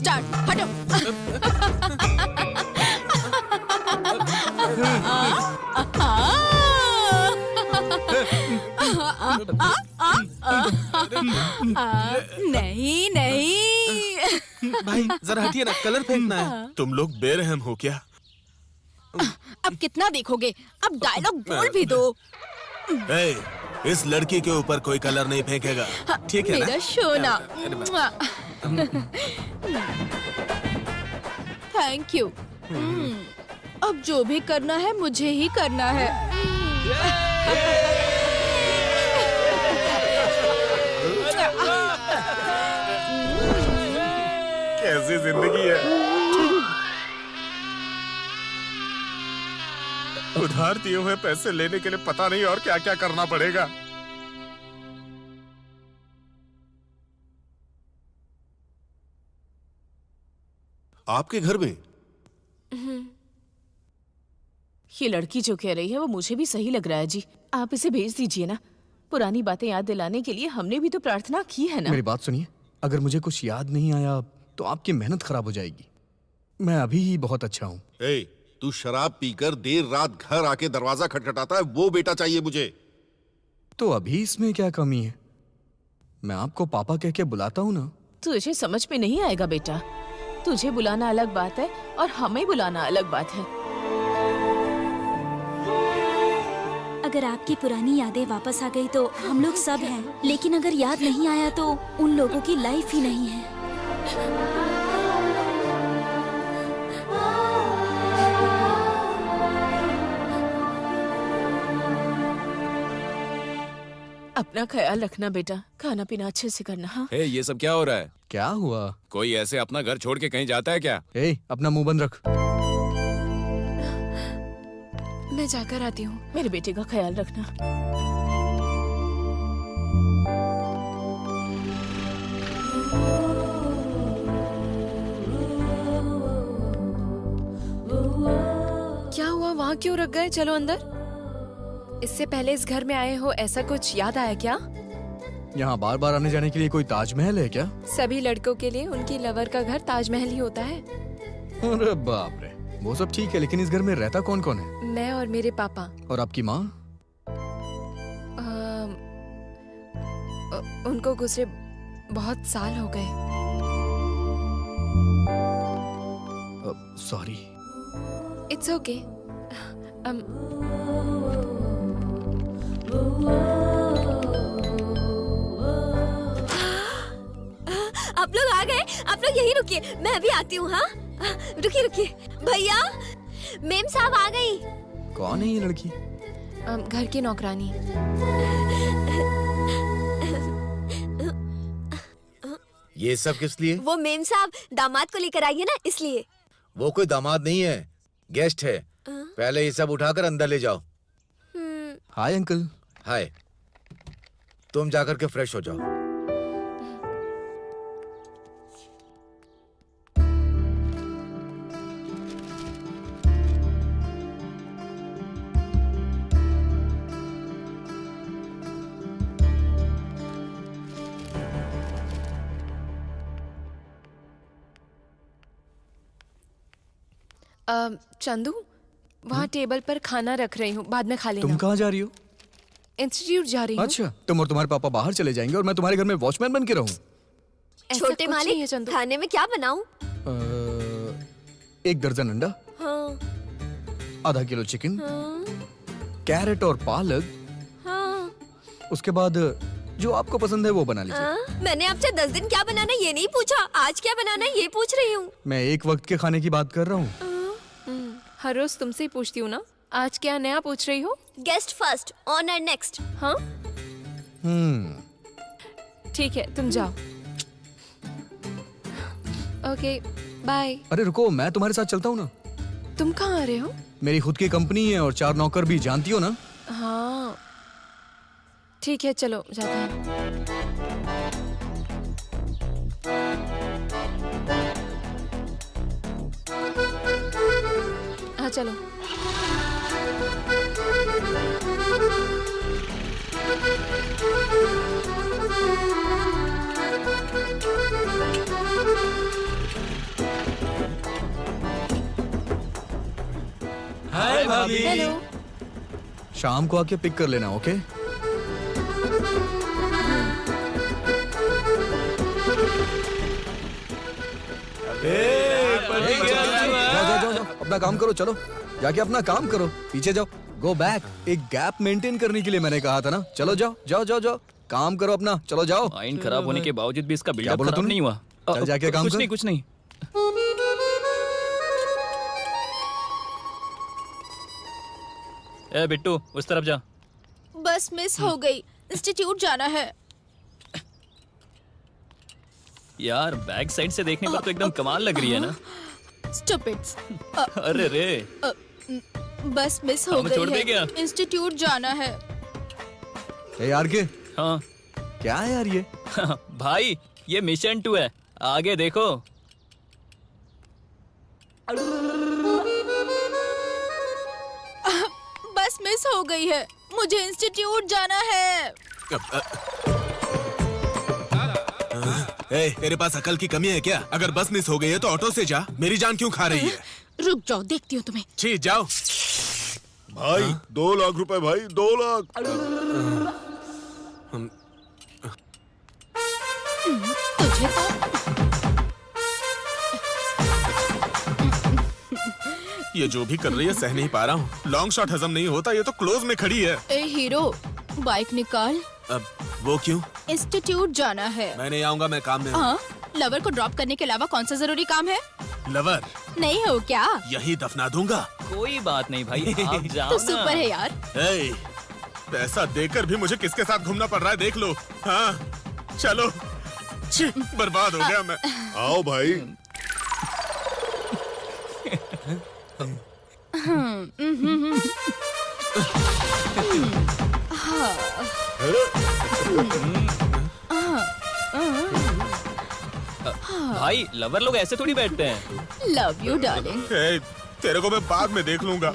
स्टार्ट, हटो। नहीं नहीं। भाई जरा हटिए ना, कलर फेंकना है। तुम लोग बेरहम हो क्या? अब कितना देखोगे? अब डायलॉग बोल भी दो। ए, इस लड़की के ऊपर कोई कलर नहीं फेंकेगा, ठीक है ना? मेरा सोना। Thank you. अब जो भी करना है मुझे ही करना है। कैसी जिंदगी है। उधार दिए हुए पैसे लेने के लिए पता नहीं और क्या क्या करना पड़ेगा। आपके घर में ये लड़की जो कह रही है वो मुझे भी सही लग रहा है जी। आप इसे भेज दीजिए ना। पुरानी बातें याद दिलाने के लिए हमने भी तो प्रार्थना की है ना। मेरी बात सुनिए, अगर मुझे कुछ याद नहीं आया तो आपकी मेहनत खराब हो जाएगी। मैं अभी ही बहुत अच्छा हूँ। ए, तू शराब पीकर देर रात घर आके दरवाजा खटखटाता है, वो बेटा चाहिए मुझे। तो अभी इसमें क्या कमी है? मैं आपको पापा कह के बुलाता हूँ ना। तुझे समझ में नहीं आएगा बेटा। तुझे बुलाना अलग बात है और हमें बुलाना अलग बात है। अगर आपकी पुरानी यादें वापस आ गई तो हम लोग सब हैं, लेकिन अगर याद नहीं आया तो उन लोगों की लाइफ ही नहीं है। अपना ख्याल रखना बेटा, खाना पीना अच्छे से करना। हाँ ए, ये सब क्या हो रहा है? क्या हुआ? कोई ऐसे अपना घर छोड़ के कहीं जाता है क्या? ए, अपना मुंह बंद रख। मैं जाकर आती हूँ। मेरे बेटे का ख्याल रखना। क्या हुआ? वहाँ क्यों रख गए? चलो अंदर। इससे पहले इस घर में आए हो, ऐसा कुछ याद आया क्या? यहाँ बार बार आने जाने के लिए कोई ताजमहल है क्या? सभी लड़कों के लिए उनकी लवर का घर ताजमहल ही होता है। अरे बाप रे, वो सब ठीक है, लेकिन इस घर में रहता कौन कौन है? मैं और मेरे पापा। और आपकी माँ? उनको गुजरे बहुत साल हो गए। सॉरी। It's okay. आप लोग आ गए? आप लोग यहीं रुकिए, मैं अभी आती हूँ। हाँ रुकिए रुकिए। भैया, मेम साहब आ गई। कौन है ये लड़की? घर की नौकरानी। ये सब किस लिए? वो मेम साहब दामाद को लेकर आई है ना, इसलिए। वो कोई दामाद नहीं है, गेस्ट है। पहले ये सब उठाकर अंदर ले जाओ। Hi uncle. हाय। तुम जाकर के फ्रेश हो जाओ। चंदू, वहाँ टेबल पर खाना रख रही हूँ, बाद में खा लेना। तुम कहाँ जा रही हो? इंस्टीट्यूट जा रही हूँ। अच्छा, तुम और तुम्हारे पापा बाहर चले जाएंगे और मैं तुम्हारे घर में वॉचमैन बन के रहूं? छोटे मालिक, खाने में क्या बनाऊं? 1 दर्जन अंडा, हाँ, आधा किलो चिकन, हाँ, कैरेट और पालक, हाँ, उसके बाद जो आपको पसंद है वो बना लीजिए। हाँ। मैंने आपसे 10 दिन क्या बनाना है ये नहीं पूछा, आज क्या बनाना है ये पूछ रही हूँ। मैं एक वक्त के खाने की बात कर रहा हूँ। हर रोज तुमसे ही पूछती हूँ ना, आज क्या नया पूछ रही हो? Guest first, honour next. हाँ ठीक है, तुम जाओ। Okay bye. अरे रुको, मैं तुम्हारे साथ चलता हूँ ना। तुम कहाँ आ रहे हो? मेरी खुद की कंपनी है और 4 नौकर भी, जानती हो ना। हाँ ठीक है, चलो जाते हैं। हाँ चलो। हेलो। शाम को आके पिक कर लेना, ओके? जाओ, अपना काम करो, चलो जाके अपना काम करो, पीछे जाओ, गो बैक। एक गैप मेंटेन करने के लिए मैंने कहा था ना। चलो जाओ जाओ जाओ जाओ, काम करो अपना, चलो जाओ। माइंड खराब होने के बावजूद भी इसका क्या बिल्डअप बोला खराब तूने? नहीं हुआ। चल जाके काम कुछ कर। नहीं, कुछ नहीं। ए बिट्टू, उस तरफ जा। बस मिस हो गई, इंस्टीट्यूट जाना है। यार बैक साइड से देखने पर तो एकदम कमाल लग रही है ना। स्टूपिड्स। अरे रे, बस मिस हो हमें छोड़ दे गई क्या? है, इंस्टीट्यूट जाना है। ए यार के, हाँ क्या है यार ये? भाई ये मिशन 2 है, आगे देखो। बस मिस हो गई है, मुझे इंस्टीट्यूट जाना है। तेरे पास अकल की कमी है क्या? अगर बस मिस हो गई है तो ऑटो से जा, मेरी जान क्यों खा रही है? रुक जाओ, देखती हूँ तुम्हें। छी जाओ। भाई 2 लाख रुपए भाई, 2 लाख। तुझे तो ये जो भी कर रही है सह नहीं पा रहा हूँ। लॉन्ग शॉट हजम नहीं होता, ये तो क्लोज में खड़ी है। ए हीरो, बाइक निकाल। अब वो क्यों? इंस्टीट्यूट जाना है। मैं नहीं आऊंगा, मैं काम में हूँ। हाँ, लवर को ड्रॉप करने के अलावा कौन सा जरूरी काम है? लवर नहीं हो क्या? यही दफना दूंगा। कोई बात नहीं भाई, आप जाओ तो ना। सुपर है यार। ए, पैसा देकर भी मुझे किसके साथ घूमना पड़ रहा है देख लो। हाँ चलो। छी, बर्बाद हो गया मैं। आओ भाई। भाई लवर लोग ऐसे थोड़ी बैठते हैं। Love you darling. ए, तेरे को मैं बाद में देख लूंगा।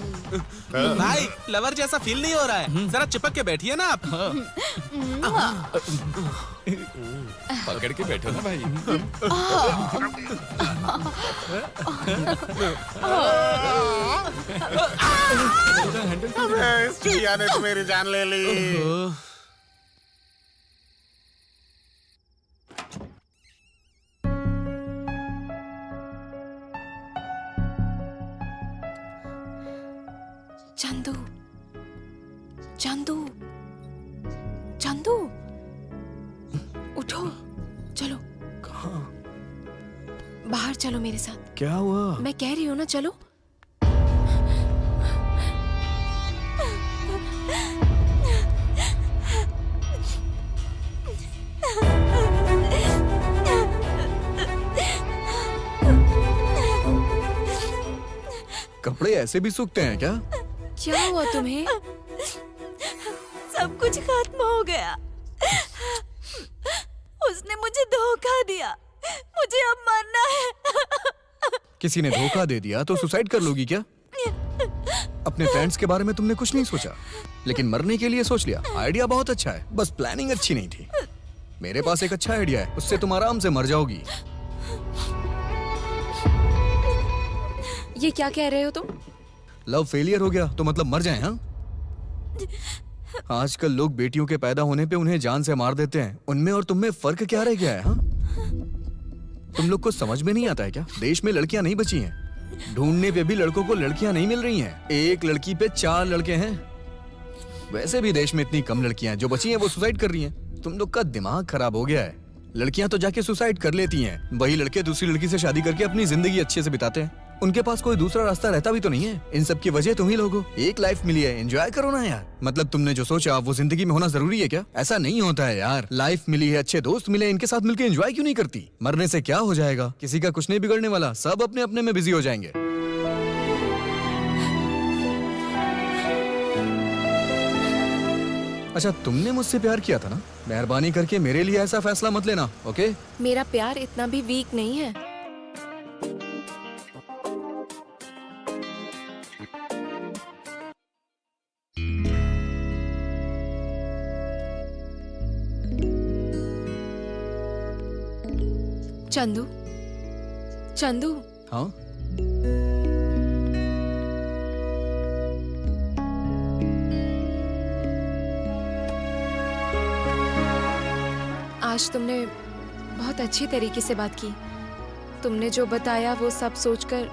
भाई लवर जैसा फील नहीं हो रहा है, जरा चिपक के बैठिए ना आप। पकड़ के बैठो ना भाई। इस चिड़िया ने तो मेरी जान ले ली। चंदू, चंदू, चंदू, उठो, चलो। कहाँ? बाहर चलो मेरे साथ। क्या हुआ? मैं कह रही हूँ ना, चलो। कपड़े ऐसे भी सूखते हैं क्या? क्या हुआ तुम्हें? सब कुछ खत्म हो गया। उसने मुझे धोखा दिया, मुझे अब मरना है। किसी ने धोखा दे दिया तो सुसाइड कर लोगी क्या? अपने फ्रेंड्स के बारे में तुमने कुछ नहीं सोचा, लेकिन मरने के लिए सोच लिया। आइडिया बहुत अच्छा है, बस प्लानिंग अच्छी नहीं थी। मेरे पास एक अच्छा आइडिया है, उससे तुम आराम से मर जाओगी। ये क्या कह रहे हो तुम? लव फेलियर हो गया तो मतलब मर जाए? हाँ, आजकल लोग बेटियों के पैदा होने पे उन्हें जान से मार देते हैं। उनमें और तुम में फर्क क्या रह गया है? हाँ, तुम लोग को समझ में नहीं आता है क्या? देश में लड़कियां नहीं बची हैं। ढूंढने पे भी लड़कों को लड़कियां नहीं मिल रही हैं। एक लड़की पे 4 लड़के हैं। वैसे भी देश में इतनी कम लड़कियां हैं, जो बची हैं वो सुसाइड कर रही हैं। तुम लोग का दिमाग खराब हो गया है। लड़कियां तो जाके सुसाइड कर लेती हैं, वही लड़के दूसरी लड़की से शादी करके अपनी जिंदगी अच्छे से बिताते हैं। उनके पास कोई दूसरा रास्ता रहता भी तो नहीं है। इन सब की वजह तुम ही लोग हो। एक लाइफ मिली है, एंजॉय करो ना यार। मतलब तुमने जो सोचा वो जिंदगी में होना जरूरी है क्या? ऐसा नहीं होता है यार। लाइफ मिली है, अच्छे दोस्त मिले, इनके साथ मिलकर एंजॉय क्यों नहीं करती? मरने से क्या हो जाएगा? किसी का कुछ नहीं बिगड़ने वाला, सब अपने अपने में बिजी हो जाएंगे। अच्छा, तुमने मुझसे प्यार किया था ना? मेहरबानी करके मेरे लिए ऐसा फैसला मत लेना, ओके? मेरा प्यार इतना भी वीक नहीं है। चंदू, चंदू, हाँ, आज तुमने बहुत अच्छी तरीके से बात की। तुमने जो बताया वो सब सोचकर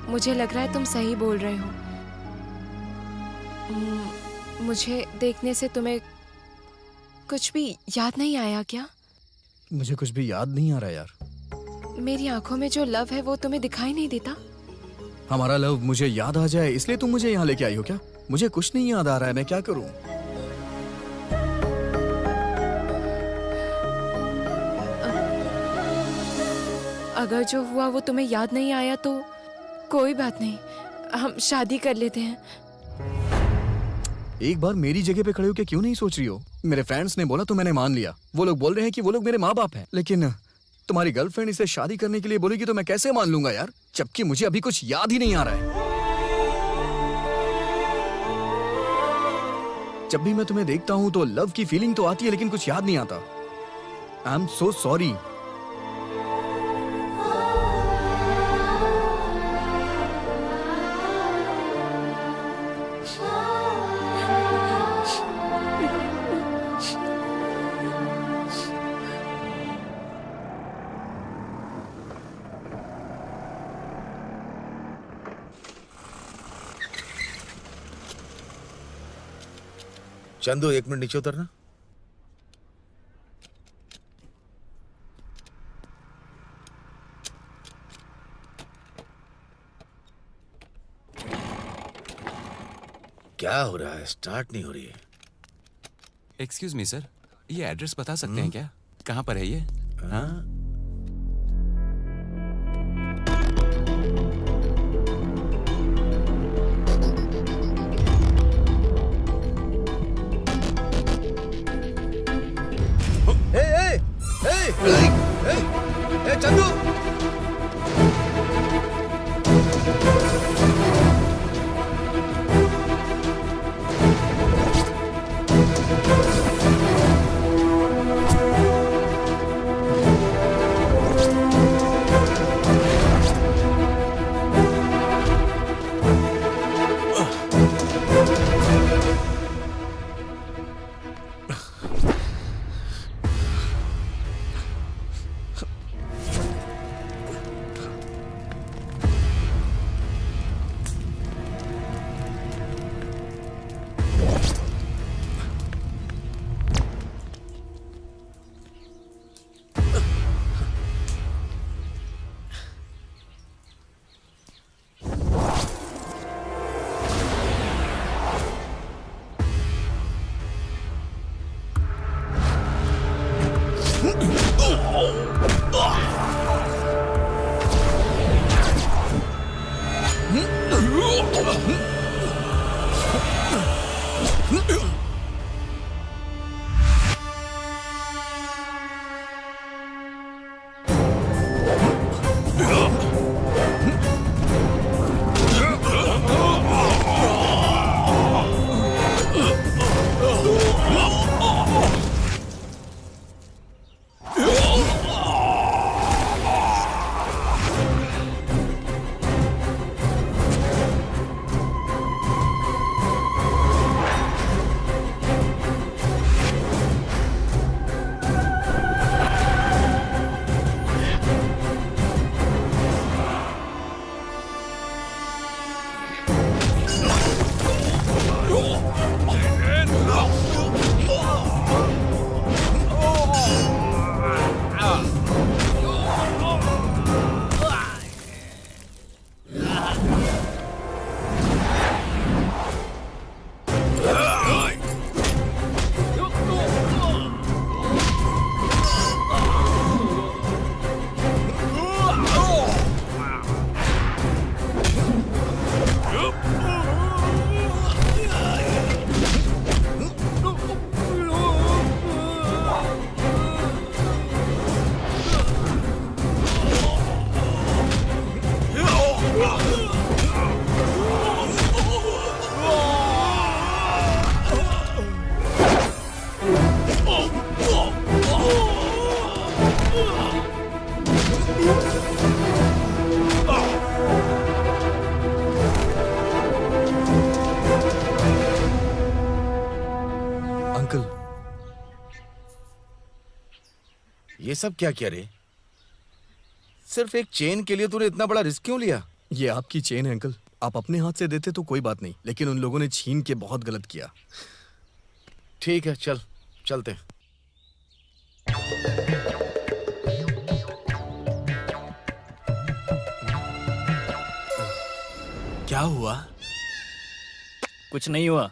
मुझे लग रहा है तुम सही बोल रहे हो। मुझे देखने से तुम्हें कुछ भी याद नहीं आया क्या? मुझे कुछ भी याद नहीं आ रहा यार। मेरी आंखों में जो लव है वो तुम्हें दिखाई नहीं देता? हमारा लव मुझे याद आ जाए इसलिए तुम मुझे यहाँ लेके आई हो क्या? मुझे कुछ नहीं याद आ रहा है, मैं क्या करूं? अगर जो हुआ वो तुम्हें याद नहीं आया तो कोई बात नहीं, हम शादी कर लेते हैं। एक बार मेरी जगह पे खड़े होकर क्यों नहीं सोच रही हो? मेरे फ्रेंड्स ने बोला तो मैंने मान लिया। वो लोग बोल रहे हैं कि वो लोग मेरे माँ बाप हैं, लेकिन तुम्हारी गर्लफ्रेंड इसे शादी करने के लिए बोलेगी तो मैं कैसे मान लूंगा यार, जबकि मुझे अभी कुछ याद ही नहीं आ रहा है। जब भी मैं तुम्हें देखता हूँ तो लव की फीलिंग तो आती है लेकिन कुछ याद नहीं आता। I am so sorry. Chandu 1 minute नीचे उतरना। क्या हो रहा है? स्टार्ट नहीं हो रही है। एक्सक्यूज मी सर, ये एड्रेस बता सकते हैं क्या? कहाँ पर है ये? हाँ? चंदू ये सब क्या किया रे? सिर्फ एक चेन के लिए तूने इतना बड़ा रिस्क क्यों लिया? ये आपकी चेन है अंकल, आप अपने हाथ से देते तो कोई बात नहीं, लेकिन उन लोगों ने छीन के बहुत गलत किया। ठीक है, चल चलते हैं। क्या हुआ? कुछ नहीं हुआ।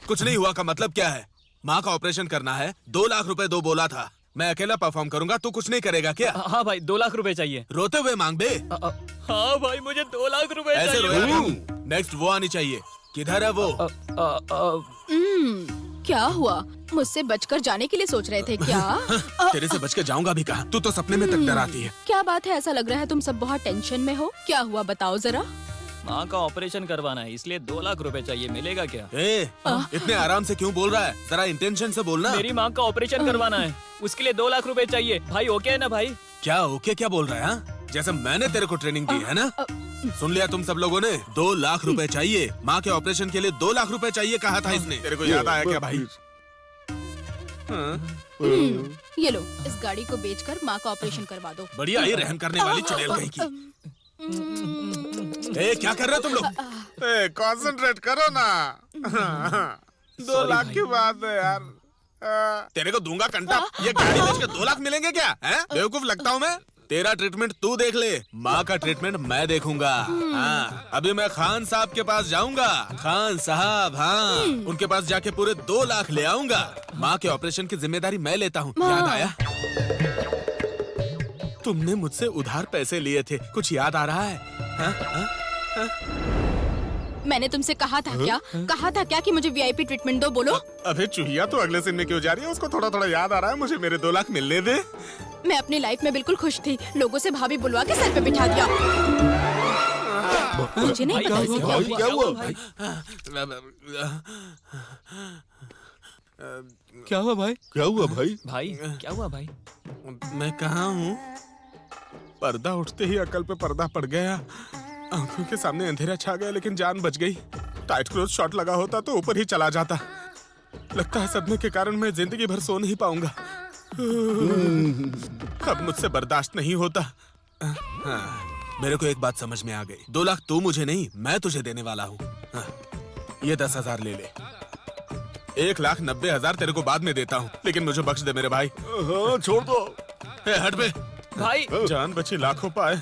कुछ नहीं हुआ का मतलब क्या है? माँ का ऑपरेशन करना है, 2 लाख रुपए दो बोला था। मैं अकेला परफॉर्म करूंगा, तू कुछ नहीं करेगा क्या? हाँ भाई, 2 लाख रुपए चाहिए। रोते हुए मांग बे। हाँ भाई, मुझे 2 लाख रुपए ऐसे चाहिए। रोया क्यों? नेक्स्ट वो आनी चाहिए। किधर है वो? क्या हुआ? मुझसे बचकर जाने के लिए सोच रहे थे क्या? तेरे से बच के जाऊंगा भी कहाँ? तू तो सपने में तक डराती है। क्या बात है, ऐसा लग रहा है तुम सब बहुत टेंशन में हो। क्या हुआ बताओ जरा। माँ का ऑपरेशन करवाना है, इसलिए 2 लाख रुपए चाहिए। मिलेगा क्या? इतने आराम से क्यों बोल रहा है? जरा इंटेंशन से बोलना। मेरी माँ का ऑपरेशन करवाना है, उसके लिए 2 लाख रुपए चाहिए। भाई ओके है ना भाई? क्या ओके क्या बोल रहा है? हाँ? जैसे मैंने तेरे को ट्रेनिंग दी है ना। सुन लिया तुम सब लोगों ने? 2 लाख रुपए चाहिए। माँ के ऑपरेशन के लिए 2 लाख रुपए चाहिए कहा था इसने। तेरे को याद आया क्या भाई? ये लो, इस गाड़ी को बेचकर माँ का ऑपरेशन करवा दो। बढ़िया, ये रहम करने वाली चुड़ैल कहीं की। क्या कर रहे हो तुम लोग? कंसंट्रेट करो ना। 2 लाख की बात है यार। तेरे को दूंगा कंटा। ये गाड़ी बेच के 2 लाख मिलेंगे क्या? बेवकूफ लगता हूँ मैं? तेरा ट्रीटमेंट तू देख ले, माँ का ट्रीटमेंट मैं देखूंगा। हाँ, अभी मैं खान साहब के पास जाऊंगा। खान साहब, हाँ, उनके पास जाके पूरे 2 लाख ले आऊंगा। माँ के ऑपरेशन की जिम्मेदारी मैं लेता हूँ। याद आया? तुमने मुझसे उधार पैसे लिए थे, कुछ याद आ रहा है? मैंने तुमसे कहा था क्या? कहा था क्या कि मुझे वीआईपी ट्रीटमेंट दो? बोलो। अबे चूहिया, तो अगले सीन में क्यों जा रही है? उसको थोड़ा थोड़ा याद आ रहा है। मुझे मेरे 2 लाख मिलने दे। मैं अपनी लाइफ में बिल्कुल खुश थी, लोगों से भाभी बुलवा के सर पे बिठा दिया। मुझे नहीं पता इसे क्या हुआ। क्या हुआ भाई? क्या हुआ भाई? भाई क्या हुआ भाई? मैं कहाँ हूँ? पर्दा उठते ही अकल पे पर्दा पड़ गया। आंखों के सामने अंधेरा छा गया, लेकिन जान बच गई। टाइट क्लोज शॉट लगा होता तो ऊपर ही चला जाता। लगता है सदमे के कारण मैं जिंदगी भर सो नहीं पाऊंगा। अब मुझसे बर्दाश्त नहीं होता। हाँ, मेरे को एक बात समझ में आ गई। 2 लाख तू मुझे नहीं, मैं तुझे देने वाला हूँ। हाँ, ये 10,000 ले ले। 1,90,000 तेरे को बाद में देता हूँ, लेकिन मुझे बख्श दे मेरे भाई। हाँ, छोड़ दो। हट बे भाई। जान बची लाखों पाए।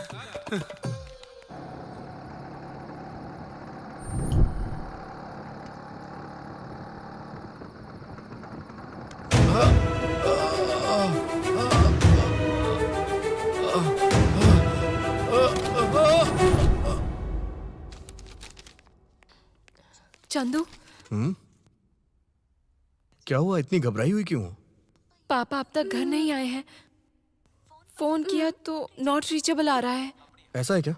चंदू, क्या हुआ? इतनी घबराई हुई क्यों? पापा अब तक घर नहीं आए हैं। फोन किया तो नॉट रीचेबल आ रहा है। ऐसा है क्या?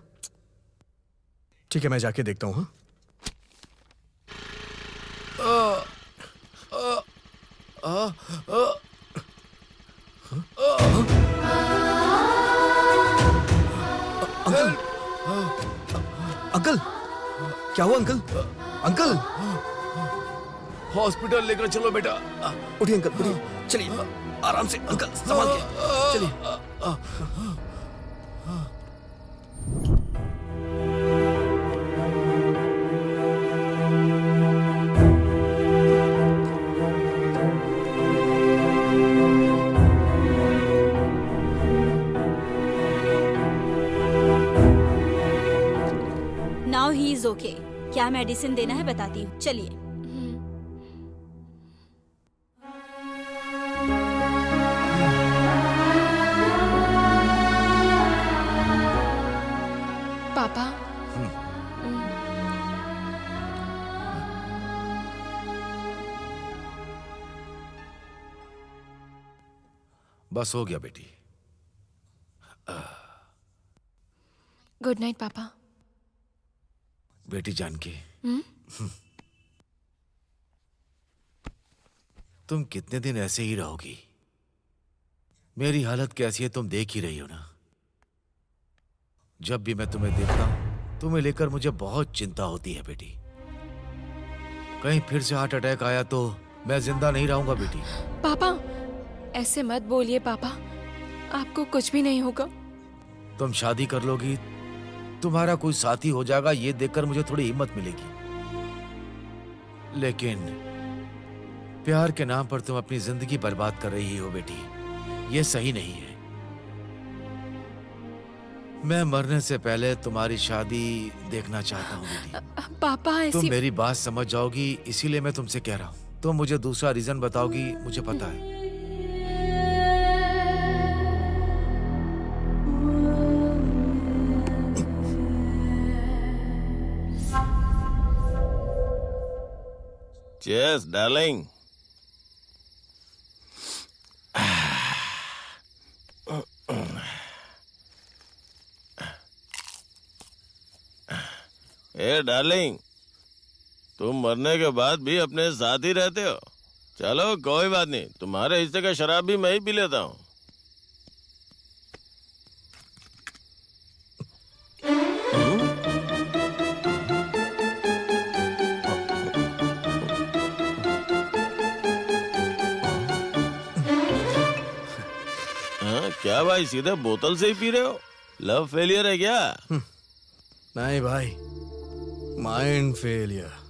ठीक है, मैं जाके देखता हूँ। अंकल, अंकल, क्या हुआ अंकल? अंकल, हॉस्पिटल लेकर चलो बेटा। उठिए अंकल, उठिए। चलिए आराम से अंकल, संभाल के चलिए। Now he is okay. क्या मेडिसिन देना है बताती हूँ, चलिए। पापा, बस हो गया बेटी। गुड नाइट पापा। बेटी जानकी, तुम कितने दिन ऐसे ही रहोगी? मेरी हालत कैसी है तुम देख ही रही हो ना। जब भी मैं तुम्हें देखता हूं, तुम्हें लेकर मुझे बहुत चिंता होती है बेटी। कहीं फिर से हार्ट अटैक आया तो मैं जिंदा नहीं रहूंगा बेटी। पापा, ऐसे मत बोलिए पापा। आपको कुछ भी नहीं होगा। तुम शादी कर लोगी, तुम्हारा कोई साथी हो जाएगा, ये देखकर मुझे थोड़ी हिम्मत मिलेगी। लेकिन प्यार के नाम पर तुम अपनी जिंदगी बर्बाद कर रही हो बेटी, ये सही नहीं है। मैं मरने से पहले तुम्हारी शादी देखना चाहता हूँ बेटी। पापा तुम ऐसी मेरी बात समझ जाओगी, इसीलिए मैं तुमसे कह रहा हूँ। तुम मुझे दूसरा रीजन बताओगी, मुझे पता है। Cheers, darling. ए डार्लिंग, तुम मरने के बाद भी अपने साथ ही रहते हो। चलो कोई बात नहीं, तुम्हारे हिस्से का शराब भी मैं ही पी लेता हूँ। क्या भाई, सीधे बोतल से ही पी रहे हो? लव फेलियर है क्या? नहीं भाई, माइंड फेलियर।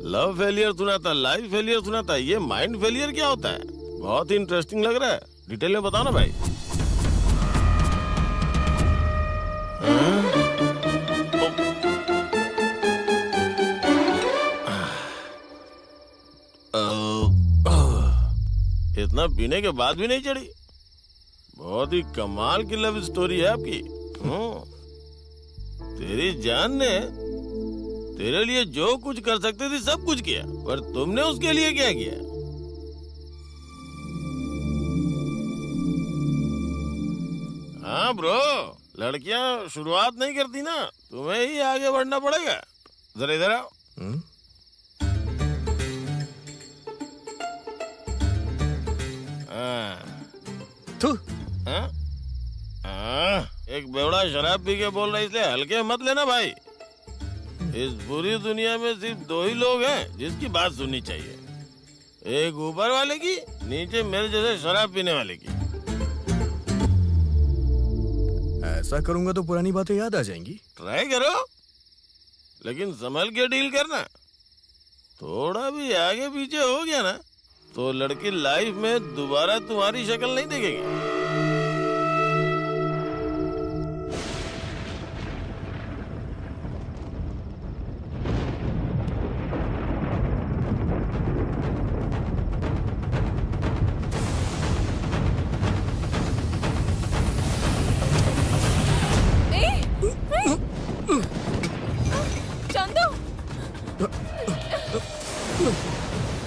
लव फेलियर सुना था, लाइफ फेलियर सुना था, ये माइंड फेलियर क्या होता है? बहुत ही इंटरेस्टिंग लग रहा है, डिटेल में बताओ ना भाई। इतना पीने के बाद भी नहीं चढ़ी? बहुत ही कमाल की लव स्टोरी है आपकी। तेरी जान ने तेरे लिए जो कुछ कर सकती थी सब कुछ किया, पर तुमने उसके लिए क्या किया? हाँ ब्रो, लड़कियां शुरुआत नहीं करती ना, तुम्हें ही आगे बढ़ना पड़ेगा। जरा इधर आओ। एक बेवड़ा शराब पी के बोल रहा है, इसलिए हल्के मत लेना भाई। इस पूरी दुनिया में सिर्फ दो ही लोग हैं जिसकी बात सुननी चाहिए, एक ऊपर वाले की, नीचे मेरे जैसे शराब पीने वाले की। ऐसा करूंगा तो पुरानी बातें याद आ जाएंगी। ट्राई करो, लेकिन संभल के डील करना। थोड़ा भी आगे पीछे हो गया ना तो लड़की लाइफ में दोबारा तुम्हारी शक्ल नहीं देखेगी।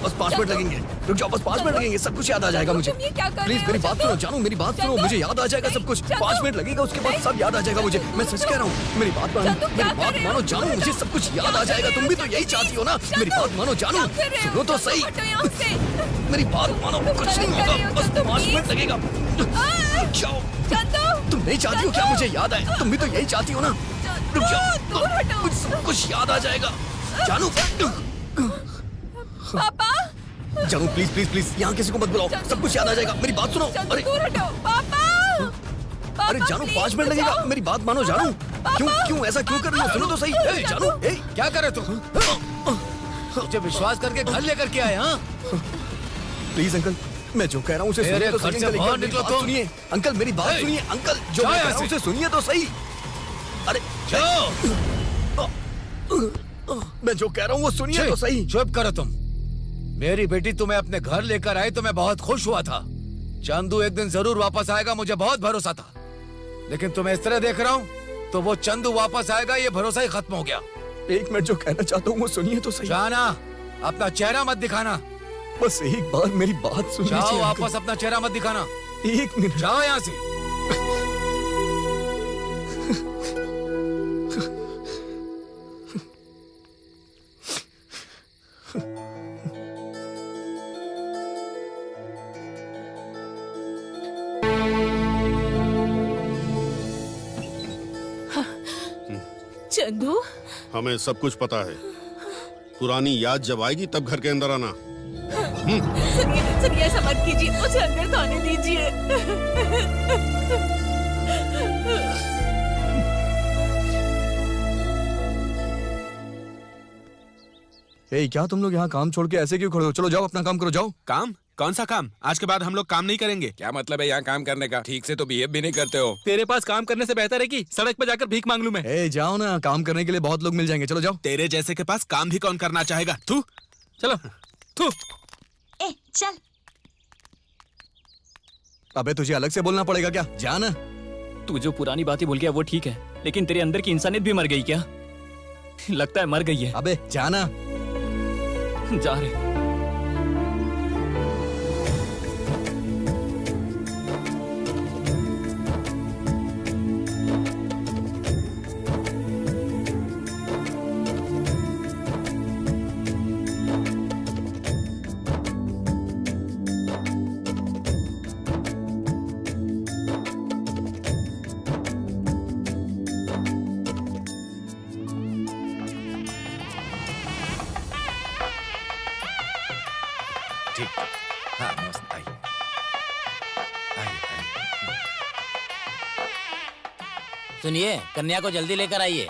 बस 5 मिनट लगेंगे, रुक जाओ, बस 5 मिनट लगेंगे, सब कुछ याद आ जाएगा मुझे। प्लीज मेरी बात सुनो जानू, मेरी बात सुनो, मुझे याद आ जाएगा सब कुछ। 5 मिनट लगेगा, उसके बाद सब याद आ जाएगा मुझे। मैं सच कह रहा हूँ, मेरी बात मानो जानू, मुझे सब कुछ याद आ जाएगा। तुम भी तो यही चाहती हो ना? मेरी बात मानो जानू, सुनो तो सही, मेरी बात मानो, कुछ नहीं होगा, बस 5 मिनट लगेगा। रुक जाओ, तुम नहीं चाहती हो क्या मुझे याद आए? तुम भी तो यही चाहती हो ना? रुक जाओ, सब कुछ याद आ जाएगा जानू। पापा जानू प्लीज प्लीज प्लीज, यहाँ किसी को मत बुलाओ, सब कुछ याद आ जाएगा। मेरी बात सुनो। अरे पापा, अरे जानू 5 मिनट लगेगा, मेरी बात मानो जानू। क्यों ऐसा क्यों कर रही हो? सुनो तो सही। जानू क्या कर रहे तुम? मुझे विश्वास करके घर लेकर के आए? हाँ प्लीज अंकल, मैं जो कह रहा हूँ उसे सुनिए तो सही। बाहर निकलो तुम। सुनिए अंकल, मेरी बात सुनिए अंकल, जो मैं कह रहा हूँ उसे सुनिए तो सही। अरे मैं जो कह रहा हूँ वो सुनिए तो सही। चुप करो तुम। मेरी बेटी तुम्हें अपने घर लेकर आई तो मैं बहुत खुश हुआ था। चंदू एक दिन जरूर वापस आएगा, मुझे बहुत भरोसा था। लेकिन तुम्हें इस तरह देख रहा हूँ तो वो चंदू वापस आएगा ये भरोसा ही खत्म हो गया। एक मिनट, जो कहना चाहता हूँ वो सुनिए तो सही। जाना, अपना चेहरा मत दिखाना। बस एक बार मेरी बात सुनिए। जाओ वापस, अपना चेहरा मत दिखाना। 1 मिनट, जाओ यहाँ से। चंदू, हमें सब कुछ पता है। पुरानी याद जब आएगी तब घर के अंदर आना। सुनिए सुनिए, ऐसा मत कीजिए, मुझे अंदर तो आने दीजिए। ए, क्या तुम लोग यहाँ काम छोड़ के ऐसे क्यों खड़े हो? चलो जाओ, अपना काम करो, जाओ। काम? कौन सा काम? आज के बाद हम लोग काम नहीं करेंगे। क्या मतलब है यहाँ काम करने का? ठीक से तो बिहेव भी नहीं करते हो। तेरे पास काम करने से बेहतर है कि सड़क पे जाकर भीख मांग लूं मैं। ए, जाओ ना, काम करने के लिए बहुत लोग मिल जाएंगे, चलो जाओ। तेरे जैसे के पास काम भी कौन करना चाहेगा? तू चलो। थू। ए चल। अबे तुझे अलग से बोलना पड़ेगा क्या? जा ना। तू जो पुरानी बातें भूल गया वो ठीक है, लेकिन तेरे अंदर की इंसानियत भी मर गई क्या? लगता है मर गई है। अबे जा ना। जा रहे। ठीक। हाँ नमस्ते, आइए आइए आइए। सुनिए, कन्या को जल्दी लेकर आइए।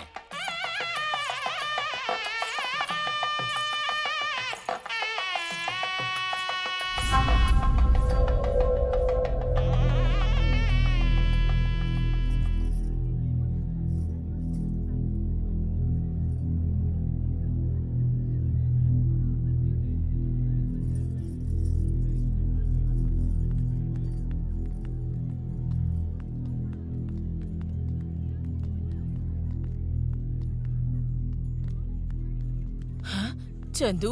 चंदू,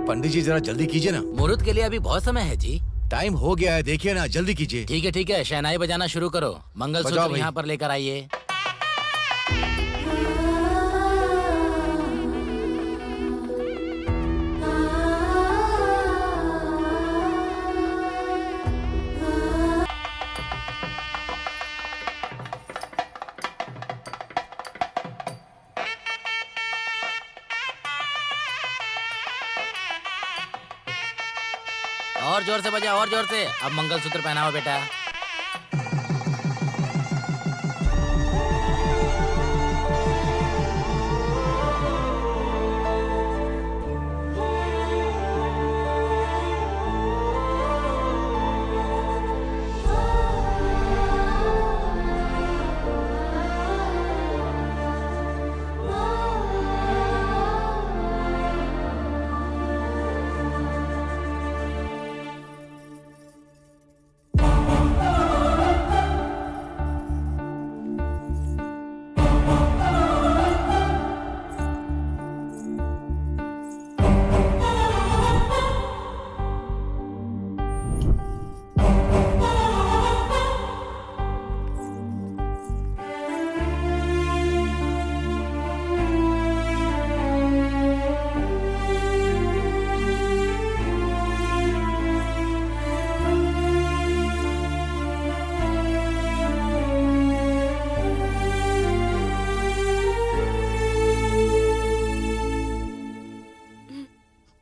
पंडित जी जरा जल्दी कीजिए ना, मुहूर्त के लिए अभी बहुत समय है जी। टाइम हो गया है, देखिए ना, जल्दी कीजिए। ठीक है, शहनाई बजाना शुरू करो। बजाओ मंगलसूत्र भाई। यहाँ पर लेकर आइए। और जोर से बजा, और जोर से। अब मंगलसूत्र पहनाओ बेटा।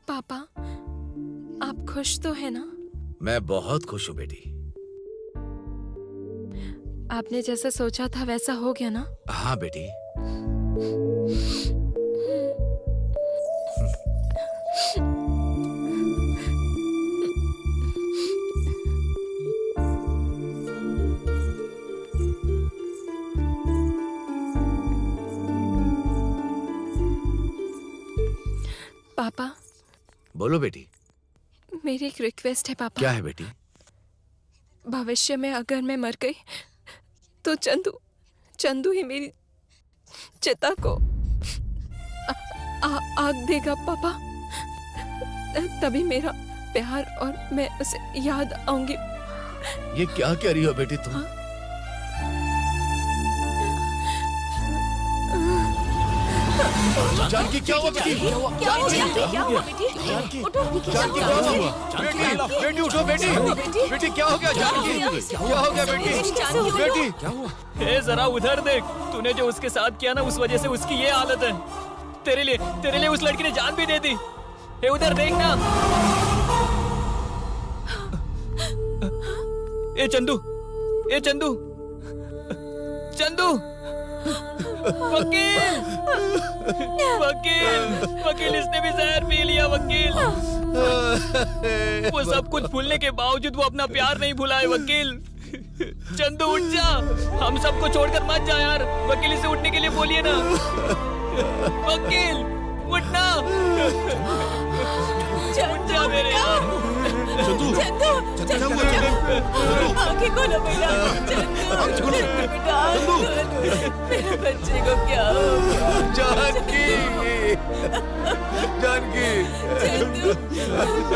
पापा, आप खुश तो है ना? मैं बहुत खुश हूँ बेटी। आपने जैसा सोचा था वैसा हो गया ना? हाँ बेटी। पापा, बोलो बेटी। मेरी एक रिक्वेस्ट है पापा। क्या है बेटी? भविष्य में अगर मैं मर गई तो चंदू ही मेरी चिता को आग देगा पापा। तभी मेरा प्यार और मैं उसे याद आऊंगी। ये क्या कह रही हो बेटी तुम? जानकी क्या हुआ बेटी? जानकी क्या हुआ? बेटी उठो बेटी। बेटी क्या हो गया जानकी? क्या हो गया बेटी? बेटी हे जरा उधर देख, तूने जो उसके साथ किया ना उस वजह से उसकी ये हालत है। तेरे लिए उस लड़की ने जान भी दे दी। हे उधर देख ना। ए चंदू, चंदू वकील, इसने भी जहर पी लिया वकील। वो सब कुछ भूलने के बावजूद वो अपना प्यार नहीं भुला है वकील। चंदू उठ जा, हम सबको छोड़कर मत जा यार। वकील इसे उठने के लिए बोलिए ना। वकील उठना, उठ जा मेरे यार। आंखें खोलो बेटा। मेरे बच्चे को क्या हो गया? जानकी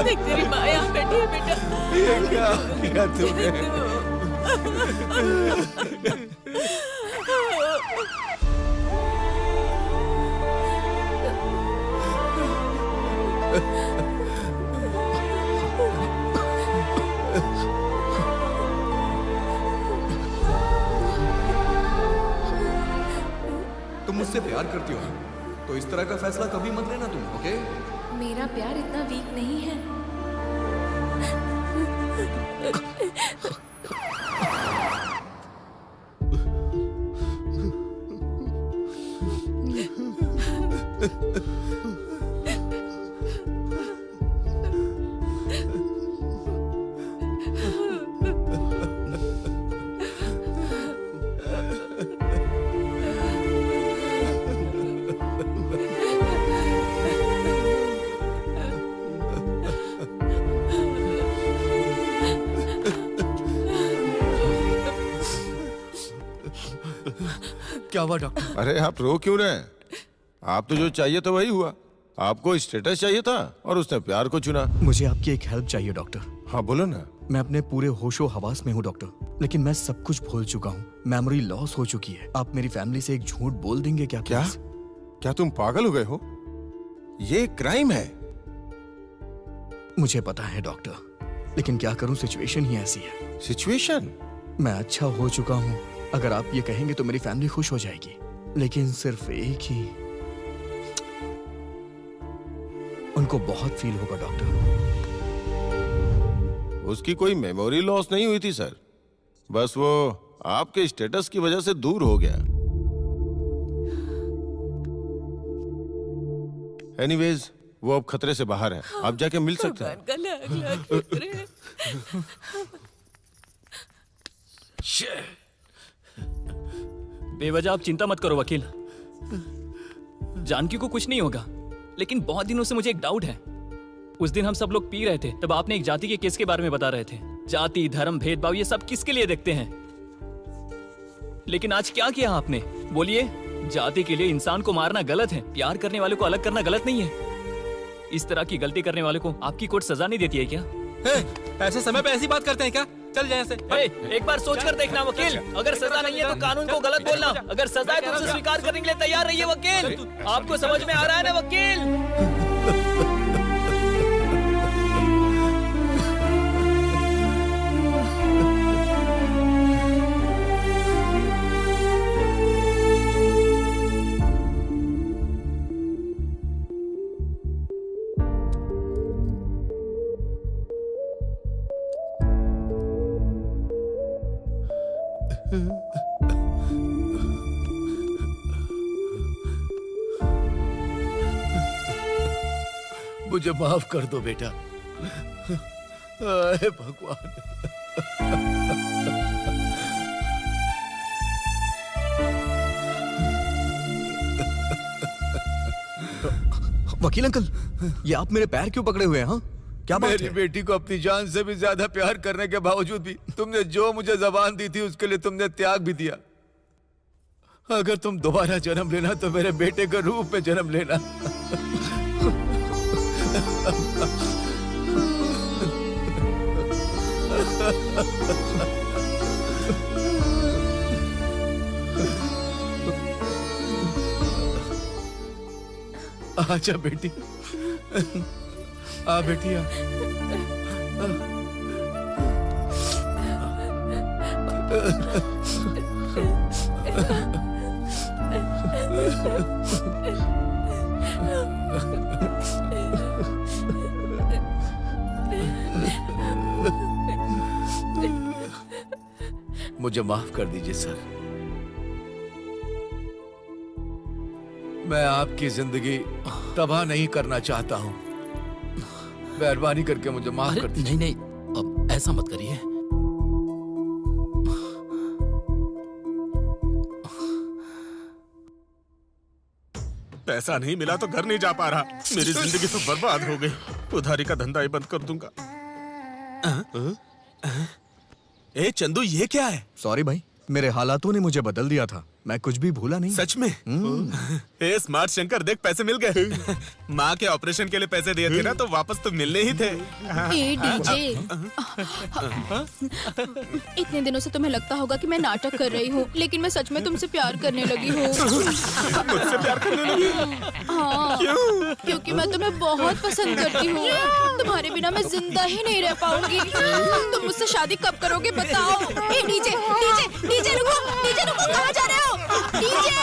देख तेरी माँ यहाँ बैठी है बेटा। ये क्या किया तूने? तुम मुझसे प्यार करती हो तो इस तरह का फैसला कभी मत लेना तुम, ओके? मेरा प्यार इतना वीक नहीं है। क्या हुआ डॉक्टर? अरे आप रो क्यों रहे हैं? आप तो जो चाहिए था वही हुआ। आपको स्टेटस चाहिए था और उसने प्यार को चुना। मुझे आपकी एक हेल्प चाहिए डॉक्टर। हाँ बोलो ना। मैं अपने पूरे होशो हवास में हूँ डॉक्टर, लेकिन मैं सब कुछ भूल चुका हूँ। मेमोरी लॉस हो चुकी है। आप मेरी फैमिली से एक झूठ बोल देंगे क्या? क्या क्या तुम पागल हो गए हो? ये क्राइम है। मुझे पता है डॉक्टर, लेकिन क्या करूँ, सिचुएशन ही ऐसी है। सिचुएशन? मैं अच्छा हो चुका हूँ। अगर आप ये कहेंगे तो मेरी फैमिली खुश हो जाएगी, लेकिन सिर्फ एक ही, उनको बहुत फील होगा डॉक्टर। उसकी कोई मेमोरी लॉस नहीं हुई थी सर, बस वो आपके स्टेटस की वजह से दूर हो गया। एनीवेज वो अब खतरे से बाहर है। आप जाके मिल सकते हैं। बेवजह आप चिंता मत करो वकील, जानकी को कुछ नहीं होगा। लेकिन बहुत दिनों से मुझे एक डाउट है। उस दिन हम सब लोग पी रहे थे, तब आपने एक जाति के केस के बारे में बता रहे थे। जाति, धर्म, भेदभाव ये सब किसके लिए देखते हैं? लेकिन आज क्या किया आपने? बोलिए। जाति के लिए इंसान को मारना गलत है, प्यार करने वाले को अलग करना गलत नहीं है। इस तरह की गलती करने वाले को आपकी कोर्ट सजा नहीं देती है क्या? ऐसे समय पे ऐसी बात करते हैं क्या? चल जाए से। एक बार सोच कर देखना वकील, अगर सजा नहीं है तो कानून को गलत बोलना, अगर सजा है तो उसे स्वीकार करने के लिए तैयार रहिए वकील। आपको समझ में आ रहा है ना वकील? मुझे माफ कर दो बेटा। हे भगवान। वकील अंकल, ये आप मेरे पैर क्यों पकड़े हुए हैं? हाँ, क्या बात मेरी है? बेटी को अपनी जान से भी ज्यादा प्यार करने के बावजूद भी तुमने जो मुझे जबान दी थी उसके लिए तुमने त्याग भी दिया। अगर तुम दोबारा जन्म लेना तो मेरे बेटे के रूप में जन्म लेना। आजा बेटी, आ बेटी आ। मुझे माफ कर दीजिए सर, मैं आपकी जिंदगी तबाह नहीं करना चाहता हूं। मेहरबानी करके मुझे माफ कर दीजिए। नहीं नहीं, अब ऐसा मत करिए। पैसा नहीं मिला तो घर नहीं जा पा रहा। मेरी जिंदगी तो बर्बाद हो गई। उधारी का धंधा ही बंद कर दूंगा। ए चंदू, ये क्या है? सॉरी भाई, मेरे हालातों ने मुझे बदल दिया था। मैं कुछ भी भूला नहीं। सच में? ए स्मार्ट शंकर, देख पैसे मिल गए। माँ के ऑपरेशन के लिए पैसे दिए थे ना, तो वापस तो मिलने ही थे। ए डीजे, इतने दिनों से तुम्हें लगता होगा कि मैं नाटक कर रही हूँ, लेकिन मैं सच में तुमसे प्यार करने लगी हूँ। मुझसे प्यार करने लगी? हाँ, क्यों? क्योंकि मैं तुम्हें बहुत पसंद करती हूँ। तुम्हारे बिना मैं जिंदा ही नहीं रह पाऊंगी। तुम मुझसे शादी कब करोगे बताओ? ए डीजे, डीजे, डीजे रुको, कहाँ जा रहे हो? डीजे!